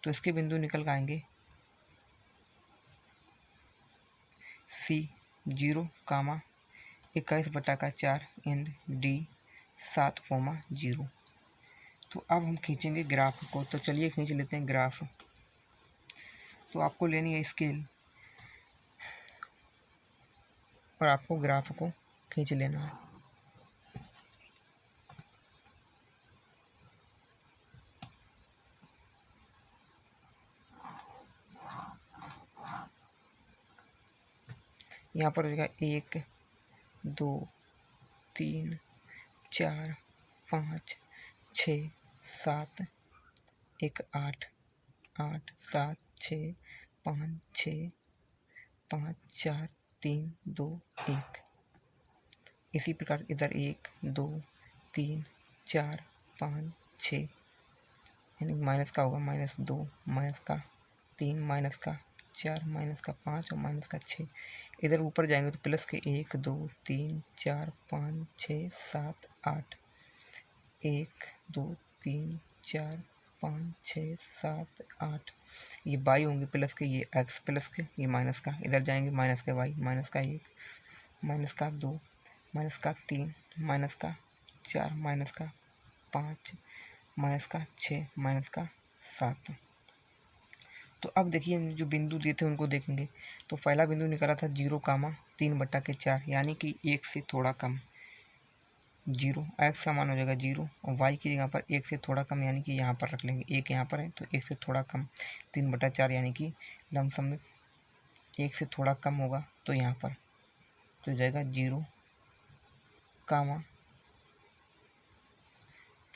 तो इसके बिंदु निकल के आएंगे C 0,21/4 एंड D 7,0। तो अब हम खींचेंगे ग्राफ को। तो चलिए खींच लेते हैं ग्राफ। तो आपको लेनी है स्केल और आपको ग्राफ को खींच लेना है। यहाँ पर हो जाएगा 1 2 3 4 5 6 7 1 8 8 7 6 5 6 5 4 3 2 1। इसी प्रकार इधर 1 2 3 4 5 6 यानी माइनस का होगा -2 माइनस का 3 माइनस का 4 माइनस का 5 और माइनस का 6। इधर ऊपर जाएंगे तो प्लस के 1 2 3 4 5 6 7 8 1 2 3 4 5 6 7 8 ये y होंगे प्लस के, ये x प्लस के, ये माइनस का, इधर जाएंगे माइनस के y माइनस का 1 माइनस का 2 माइनस का 3 माइनस का 4 माइनस का 5 माइनस का 6 माइनस का 7। तो अब देखिए जो बिंदु दिए थे उनको देखेंगे। तो पहला बिंदु निकाला था 0,3/4 यानी कि 1 से थोड़ा कम 0, x का मान हो जाएगा 0 और y की जगह पर 1 से थोड़ा कम यानी कि यहाँ पर रख लेंगे, 1 यहाँ पर है तो 1 से थोड़ा कम 3/4 यानी कि लमसम में 1 से थोड़ा कम होगा तो यहाँ पर तो जाएगा 0,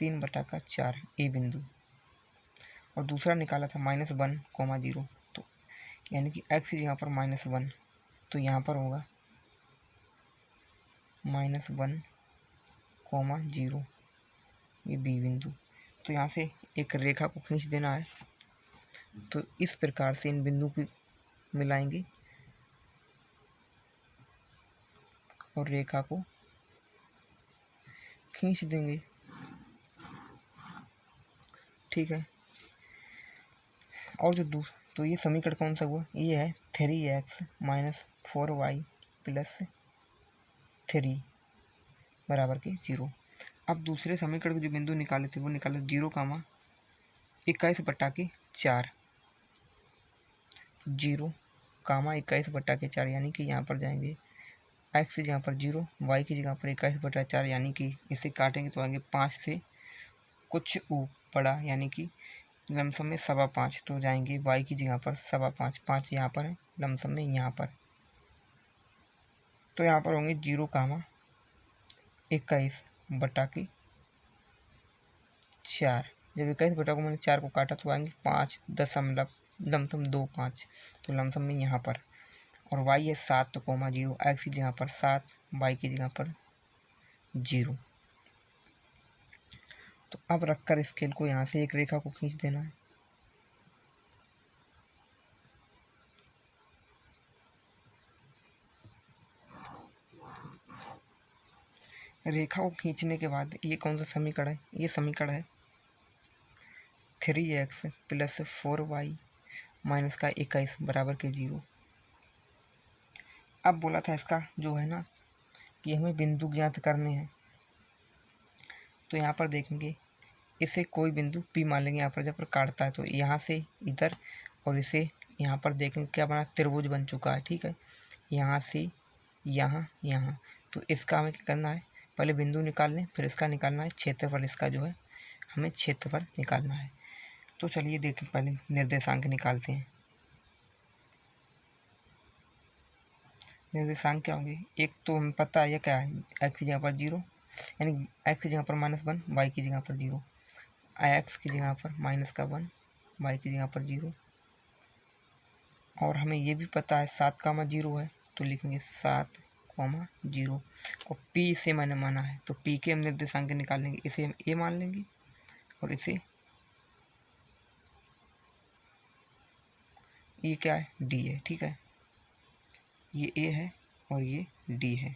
3/4 ए बिंदु, और दूसरा निकाला था -1, 0, तो यानी कि x की जगह पर -1, तो यहाँ पर होगा -1, 0 ये बी बिंदु। तो यहाँ से एक रेखा को खींच देना है। तो इस प्रकार से इन बिंदु को मिलाएंगे और रेखा को खींच देंगे, ठीक है। और जो तो ये समीकरण कौन सा हुआ, ये है 3x - 4y + 3 बराबर के 0। अब दूसरे समीकरण के जो बिंदु निकाले थे वो निकाले 0, 21/4, 0, 21/4, यानी कि यहाँ पर जाएंगे x की जगह पर 0, y की जगह पर 21/4, यानी कि इसे काटेंगे तो आएंगे 5 से कुछ बड़ा, यानी कि लमसम में 5.25, तो जाएंगे y की जगह पर 5.25, 5 यहाँ पर है, लमसम में यहाँ पर, तो यहाँ पर होंगे 0, 21/4। जब 21 को मैंने 4 को काटा तो आएंगे 5.25, तो लमसम में यहाँ पर, और y है 7, 0, x की जगह पर 7, y की जगह पर 0। तो अब रखकर स्केल को यहाँ से एक रेखा को खींच देना है। रेखा को खींचने के बाद ये कौन सा समीकरण है, ये समीकरण है 3x + 4y - 21 बराबर के 0। अब बोला था इसका जो है ना कि हमें बिंदु ज्ञात करने हैं, तो यहाँ पर देखेंगे इसे कोई बिंदु P मान लेंगे। यहाँ पर जब काटता है तो यहाँ से इधर, और इसे यहाँ पर देखेंगे क्या बना, त्रिभुज बन चुका है, ठीक है। यहाँ से यहाँ, यहाँ, तो इसका हमें क्या करना है, पहले बिंदु निकाल लें, फिर इसका निकालना है क्षेत्रफल, इसका जो है हमें क्षेत्रफल निकालना है। तो चलिए देखें, पहले निर्देशांक निकालते हैं। निर्देशांक क्या होंगे, एक तो हमें पता है ये क्या है, x की जगह पर 0, यानी x की जगह पर -1, y की जगह पर 0, x की जगह पर -1, y की जगह पर 0, और हमें ये भी पता है 7, 0 है, तो लिखेंगे 7, 0, और p इसे मैंने माना है, तो p के हम निर्देशांक निकाल लेंगे, इसे हम a मान लेंगे और इसे ये क्या है, d है, ठीक है। ये a है और ये d है,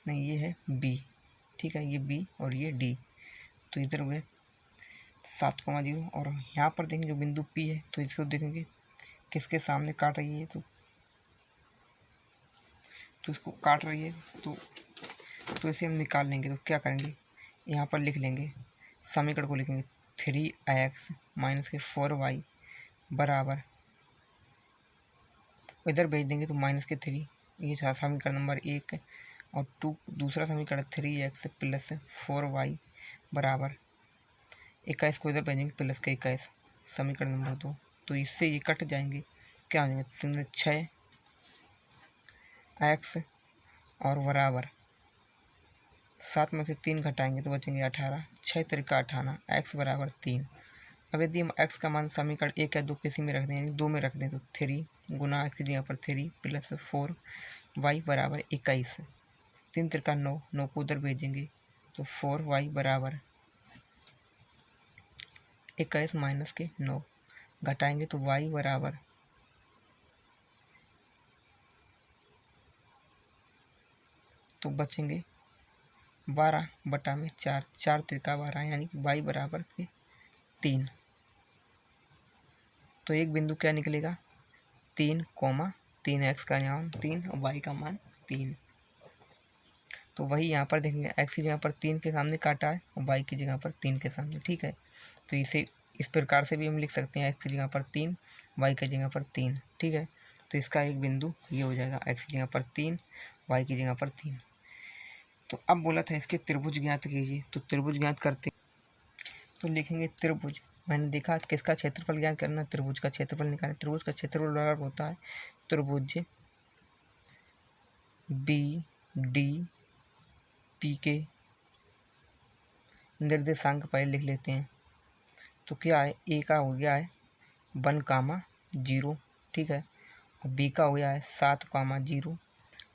नहीं ये है b, ठीक है, ये b और ये d, तो इधर हुए 7, 0, और यहाँ पर देखेंगे जो बिंदु P है तो इसको देखेंगे किसके सामने काट रही है, तो इसको काट रही है, तो इसे हम निकाल लेंगे। तो क्या करेंगे, यहाँ पर लिख लेंगे, समीकरण को लिखेंगे 3x - 4y बराबर, इधर भेज देंगे तो -3, ये समीकरण नंबर 1, और दूसरा समीकरण 3x + 4y बराबर 21 को इधर भेजेंगे प्लस के 21, समीकरण नंबर 2, तो इससे ये कट जाएंगे, क्या हो जाएंगे 3 6x और बराबर 7 में से 3 घटाएंगे तो बचेंगे 18, 6 3 18, x बराबर 3। अब यदि हम x का मान समीकरण 1 या 2 किसी में रख दें, यानी 2 में रख दें, तो 3 गुना x की जगह पर 3 + 4y बराबर 21, 3 3 9, 9 को उधर भेजेंगे तो 4y बराबर 21 माइनस के 9 घटाएंगे तो y बराबर तो बचेंगे 12/4, 4 3 12, यानी कि y बराबर के 3। तो एक बिंदु क्या निकलेगा 3, 3x का मान 3 और y का मान 3। तो वही यहाँ पर देखेंगे x की जगह पर 3 के सामने काटा है और y की जगह पर 3 के सामने, ठीक है। तो इसे इस प्रकार से भी हम लिख सकते हैं, x की जगह पर 3, y की जगह पर 3, ठीक है। तो इसका एक बिंदु ये हो जाएगा, x की जगह पर 3, y की जगह पर 3। तो अब बोला था इसके त्रिभुज ज्ञात कीजिए, तो त्रिभुज ज्ञात करते तो लिखेंगे त्रिभुज, मैंने देखा किसका क्षेत्रफल ज्ञात करना, त्रिभुज का क्षेत्रफल निकालें। त्रिभुज का क्षेत्रफल बराबर होता है त्रिभुज BDC पी के निर्देशांक पहले लिख लेते हैं। तो क्या है, ए का हो गया है 1,0, ठीक है, और बी का हो गया है 7,0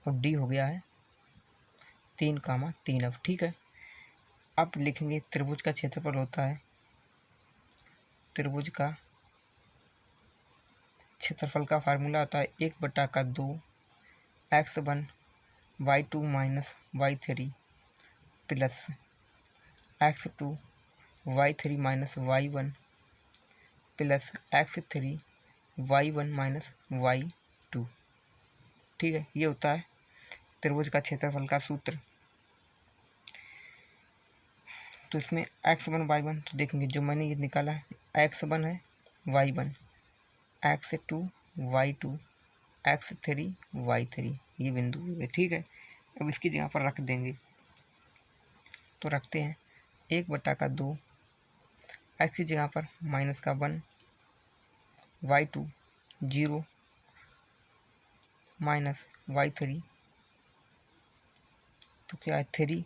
और डी हो गया है 3,3 अब, ठीक है। अब लिखेंगे त्रिभुज का क्षेत्रफल होता है, त्रिभुज का क्षेत्रफल का फार्मूला होता है 1/2 x1 y2 minus y3 plus x2 y3 minus y1 plus x3 y1 minus y2, ठीक है। ये होता है त्रिभुज का क्षेत्रफल का सूत्र। तो इसमें x1 y1 तो देखेंगे, जो मैंने ये निकाला है x1 है y1, x2 y2, x3 y3, ये बिंदु है, ठीक है। अब इसकी जगह पर रख देंगे, तो रखते हैं 1/2 x की जगह पर -1 y2 0 माइनस y3, तो क्या है 3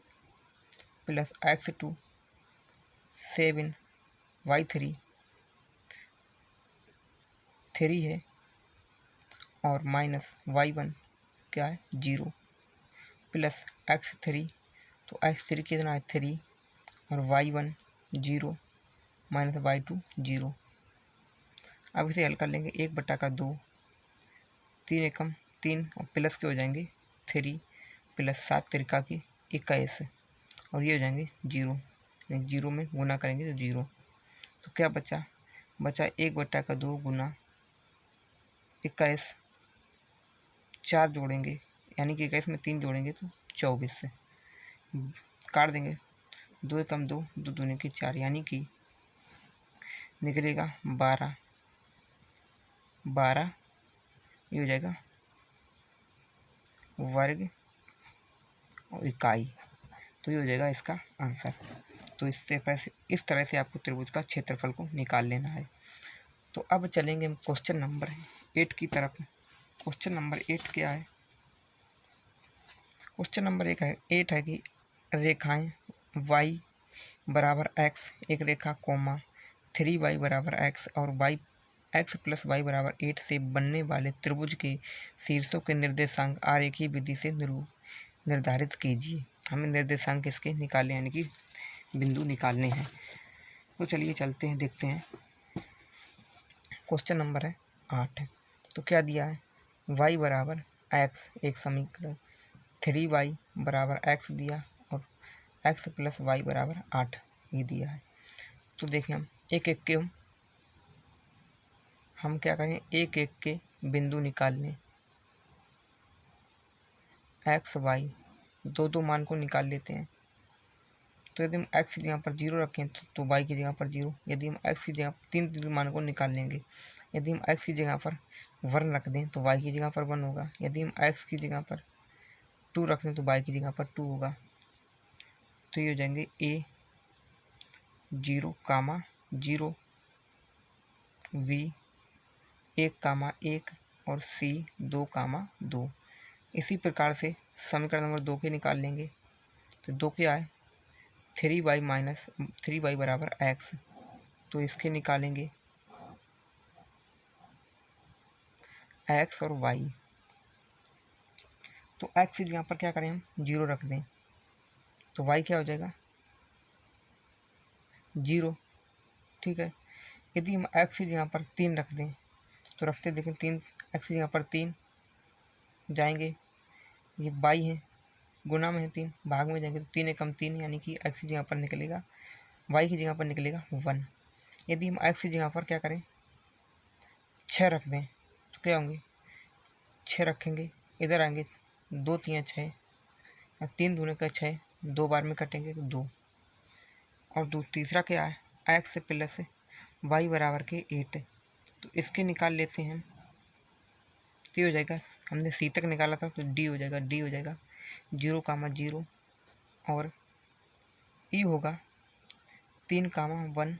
प्लस x2 7 y3 3 है और माइनस y1 क्या है 0 प्लस x3, तो x3 कितना है 3 और y1 0 माइनस y2 0। अब इसे हल कर लेंगे 1/2, 3 एकम 3 और प्लस के हो जाएंगे 3 प्लस 7 त्रिका की 21 और ये हो जाएंगे 0, 0 में गुना करेंगे तो 0। तो क्या बचा 1/2 गुना 21, 4 जोड़ेंगे यानी कि 21 में 3 जोड़ेंगे तो 24 से काट देंगे, 2 एकम 2, 2 दूनी की 4 यानी कि निकलेगा 12, ये हो जाएगा वर्ग और इकाई, तो ये हो जाएगा इसका आंसर। तो इस तरह से आपको त्रिभुज का क्षेत्रफल को निकाल लेना है। तो अब चलेंगे हम क्वेश्चन नंबर 8 की तरफ। क्वेश्चन नंबर 8 क्या है? क्वेश्चन नंबर 8 है कि रेखाएं y बराबर x, एक रेखा कोमा 3y बराबर x और x प्लस y बराबर 8 से बनने वाले त्रिभुज के शीर्षों के निर्देशांक आरेखीय विधि से निर्धारित कीजिए। हमें निर्देशांक इसके निकालने यानी कि बिंदु निकालने हैं। तो चलिए चलते हैं, देखते हैं। क्वेश्चन नंबर है 8। तो क्या दिया है, y बराबर x एक समीकरण, 3y बराबर x दिया और x प्लस y बराबर 8 ये दिया है। तो देखिए हम क्या करें, एक एक के बिंदु निकाल लें। x y दो मान को निकाल लेते हैं। तो यदि हम x की जगह पर 0 रखें तो y की जगह पर 0। यदि हम x की जगह 3 मान को निकाल लेंगे। यदि हम x की जगह पर 1 रख दें तो y की जगह पर 1 होगा। यदि हम x की जगह पर 2 रख दें तो y की जगह पर 2 होगा। तो ये हो जाएंगे a 0, 0, v 1, 1 और c 2, 2। इसी प्रकार से समीकरण नंबर 2 के निकाल लेंगे। तो 2 क्या है, 3y माइनस 3y बराबर x। तो इसके निकालेंगे x और y। तो x की जगह पर क्या करें, हम 0 रख दें तो y क्या हो जाएगा 0, ठीक है। यदि हम x की जगह पर 3 रख दें तो रखते देखें 3, x की जगह पर 3 जाएंगे, ये y है, गुना में है 3, भाग में जाएंगे तो 3 एकम 3 यानी कि x की जगह पर निकलेगा, y की जगह पर निकलेगा 1। यदि हम x की जगह पर क्या करें 6 रख दें तो क्या होंगे, 6 रखेंगे, इधर आएंगे 2 3 6, 3 दूने का 6, 2 बार में कटेंगे तो 2। और तीसरा क्या है, x प्लस y बराबर के 8। तो इसके निकाल लेते हैं। तो हो जाएगा, हमने c तक निकाला था तो d हो जाएगा 0, 0 और e होगा 3, 1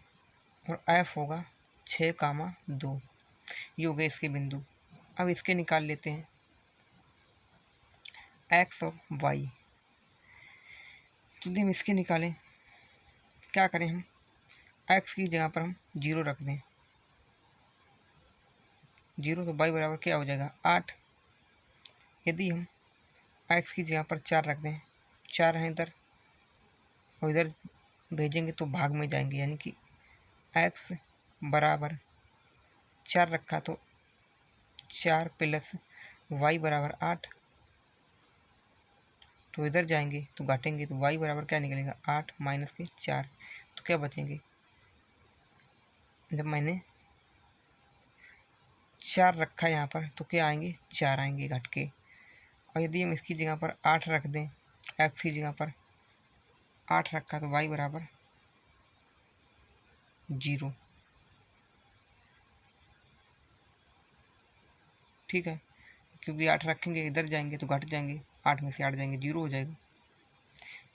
और f होगा 6, 2। ये हो गए इसके बिंदु। अब इसके निकाल लेते हैं x और y। तो यदि हम इसके निकालें, क्या करें हम, x की जगह पर हम 0 रख दें, 0, तो y बराबर क्या हो जाएगा 8। यदि हम x की जगह पर 4 रख दें, 4 है इधर और इधर भेजेंगे तो भाग में जाएंगे, यानी कि x बराबर 4 रखा तो 4 प्लस y बराबर 8, तो इधर जाएंगे तो घटेंगे तो y बराबर क्या निकलेगा 8 माइनस के 4, तो क्या बचेंगे, जब मैंने 4 रखा यहाँ पर तो क्या आएंगे 4 आएंगे घट के। और यदि हम इसकी जगह पर 8 रख दें, x की जगह पर 8 रखा तो y बराबर 0, ठीक है, क्योंकि 8 रखेंगे इधर जाएंगे तो घट जाएंगे, 8 में से 8 जाएंगे 0 हो जाएगा।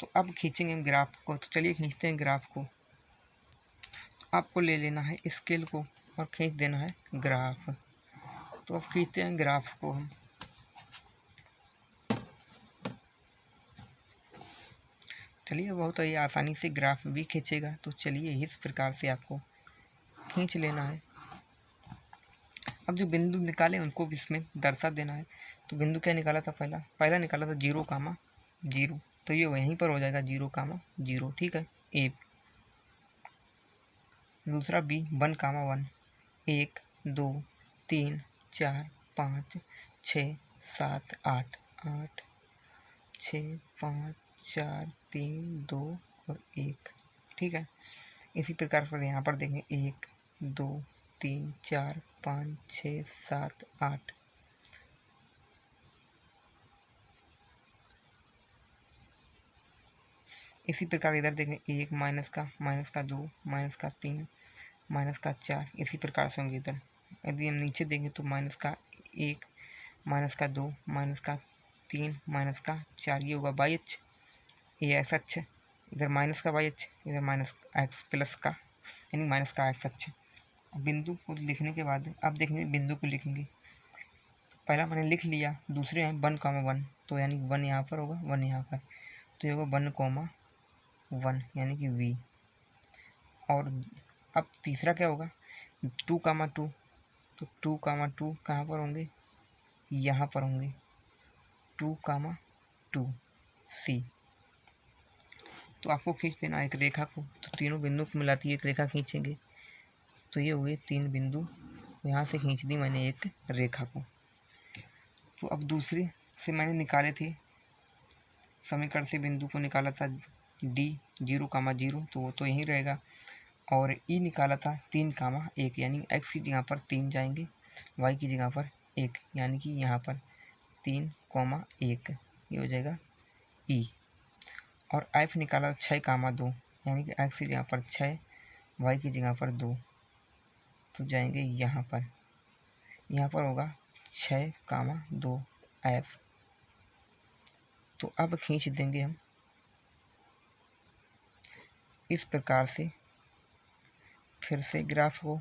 तो अब खींचेंगे हम ग्राफ को, तो चलिए खींचते हैं ग्राफ को। तो आपको ले लेना है स्केल को और खींच देना है ग्राफ। तो अब खींचते हैं ग्राफ को हम। चलिए बहुत ही आसानी से ग्राफ भी खींचेगा, तो चलिए इस प्रकार से आपको खींच लेना है। अब जो बिंदु निकाले उनको भी इसमें दर्शा देना है। तो बिंदु क्या निकाला था, पहला निकाला था 0, 0, तो ये वहीं पर हो जाएगा 0, 0, ठीक है। ए दूसरा बी 1, 1, 1, 2, 3, 4, 5, 6, 7, 8, 8, 6, 5, 4, 3, 2 और 1, ठीक है। इसी प्रकार पर यहाँ पर देखें 1, 2, 3, 4, 5, 6, 7, 8, इसी प्रकार इधर देखें 1, -2, -3, -4, इसी प्रकार से होंगे इधर। यदि हम नीचे देखें तो -1, -2, -3, -4, ये होगा y अक्ष, ये x अक्ष, इधर माइनस का y अक्ष, इधर माइनस x प्लस का यानी माइनस का x अक्ष। बिंदु को लिखने के बाद अब देखेंगे बिंदु को लिखेंगे। पहला मैंने लिख लिया, दूसरे हैं 1, 1, तो यानी 1 यहाँ पर होगा, 1 यहाँ पर, तो ये होगा 1, 1 यानी कि v। और अब तीसरा क्या होगा 2, 2, तो 2, 2 कहाँ पर होंगे, यहाँ पर होंगे 2, 2 सी। तो आपको खींच देना एक रेखा को, तो तीनों बिंदु को मिलाती एक रेखा खींचेंगे। तो ये हुए 3 बिंदु, यहाँ से खींच दी मैंने एक रेखा को। तो अब दूसरे से मैंने निकाले थे समीकरण से, बिंदु को निकाला था D 0, 0, तो वो तो यहीं रहेगा। और E निकाला था 3, 1, यानी x की जगह पर 3 जाएंगे, y की जगह पर 1, यानी कि यहाँ पर 3, 1, ये हो जाएगा E। और F निकाला 6, 2, यानी कि x की जगह पर 6, y की जगह पर 2, तो जाएंगे यहाँ पर होगा 6, 2 F। तो अब खींच देंगे हम इस प्रकार से फिर से ग्राफ को।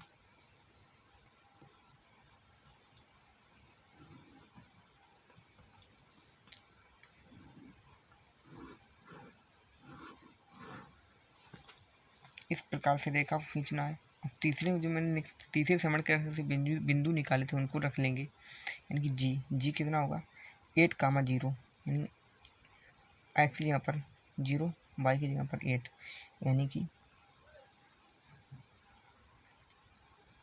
इस प्रकार से रेखा को खींचना है। अब तीसरे जो मैंने तीसरे समीकरण के बिंदु निकाले थे उनको रख लेंगे, यानी कि जी कितना होगा 8, 0, यानी x की जगह पर 0, y की जगह पर 8, यानी कि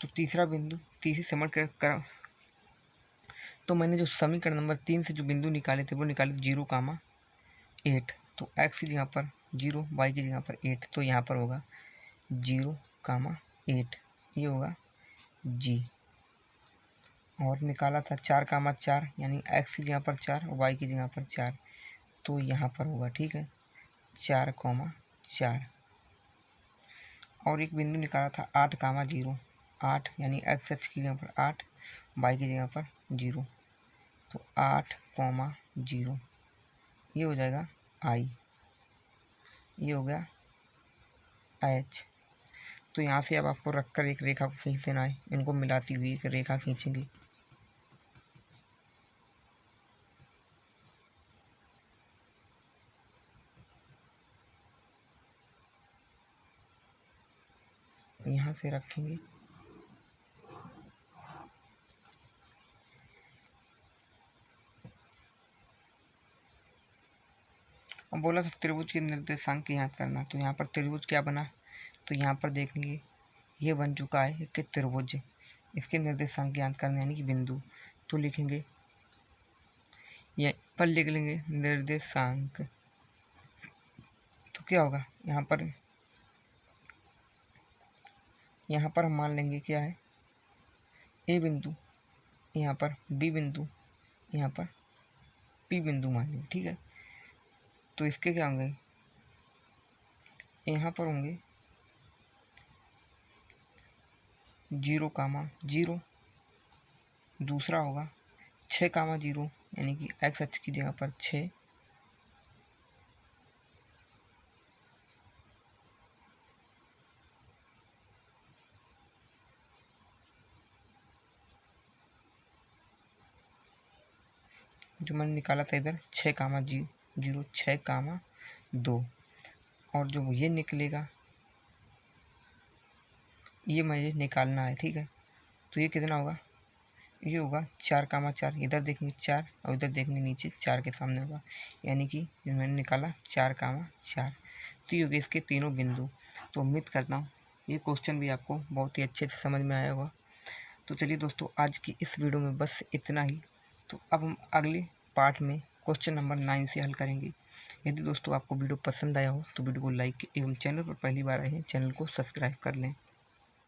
तो तीसरा बिंदु तीसरे समीकरण कर, तो मैंने जो समीकरण नंबर 3 से जो बिंदु निकाले थे वो निकाले 0, 8, तो x की जगह पर 0, y की जगह पर 8, तो यहाँ पर होगा 0, 8, ये होगा g। और निकाला था 4, 4, यानी x की जगह पर 4, y की जगह पर 4, तो यहाँ पर होगा, ठीक है 4, 4। और एक बिंदु निकाला था 8, 0, 8, यानी x अक्ष की जगह पर 8, y की जगह पर 0, तो 8, 0, ये हो जाएगा I, ये हो गया H। तो यहाँ से अब आपको रखकर एक रेखा को खींच देना है, इनको मिलाती हुई एक रेखा खींचेंगे। यहाँ से रखेंगे। अब बोला था त्रिभुज के निर्देशांक की याद करना, तो यहाँ पर त्रिभुज क्या बना, तो यहाँ पर देखेंगे ये बन चुका है कि त्रिभुज, इसके निर्देशांक याद करना यानी कि बिंदु, तो लिखेंगे ये पर लिख लेंगे निर्देशांक। तो क्या होगा यहाँ पर हम मान लेंगे क्या है, ए बिंदु, यहाँ पर बी बिंदु, यहाँ पर पी बिंदु मान लेंगे, ठीक है। तो इसके क्या होंगे, यहाँ पर होंगे 0,0, दूसरा होगा 6,0 यानी कि एक्स अक्ष की जगह पर 6, जो मैंने निकाला था इधर 6,0, 6,2, और जो ये निकलेगा ये मुझे निकालना है, ठीक है। तो ये कितना होगा, ये होगा 4,4, इधर देखेंगे 4 और इधर देखेंगे नीचे 4 के सामने होगा, यानी कि मैंने निकाला 4,4। तो ये हो गए इसके तीनों बिंदु। तो उम्मीद करता हूँ ये क्वेश्चन भी आपको बहुत ही अच्छे से समझ में आया होगा। तो चलिए दोस्तों, आज की इस वीडियो में बस इतना ही। तो अब हम अगले पार्ट में क्वेश्चन नंबर 9 से हल करेंगे। यदि दोस्तों आपको वीडियो पसंद आया हो तो वीडियो को लाइक एवं चैनल पर पहली बार आए हैं चैनल को सब्सक्राइब कर लें।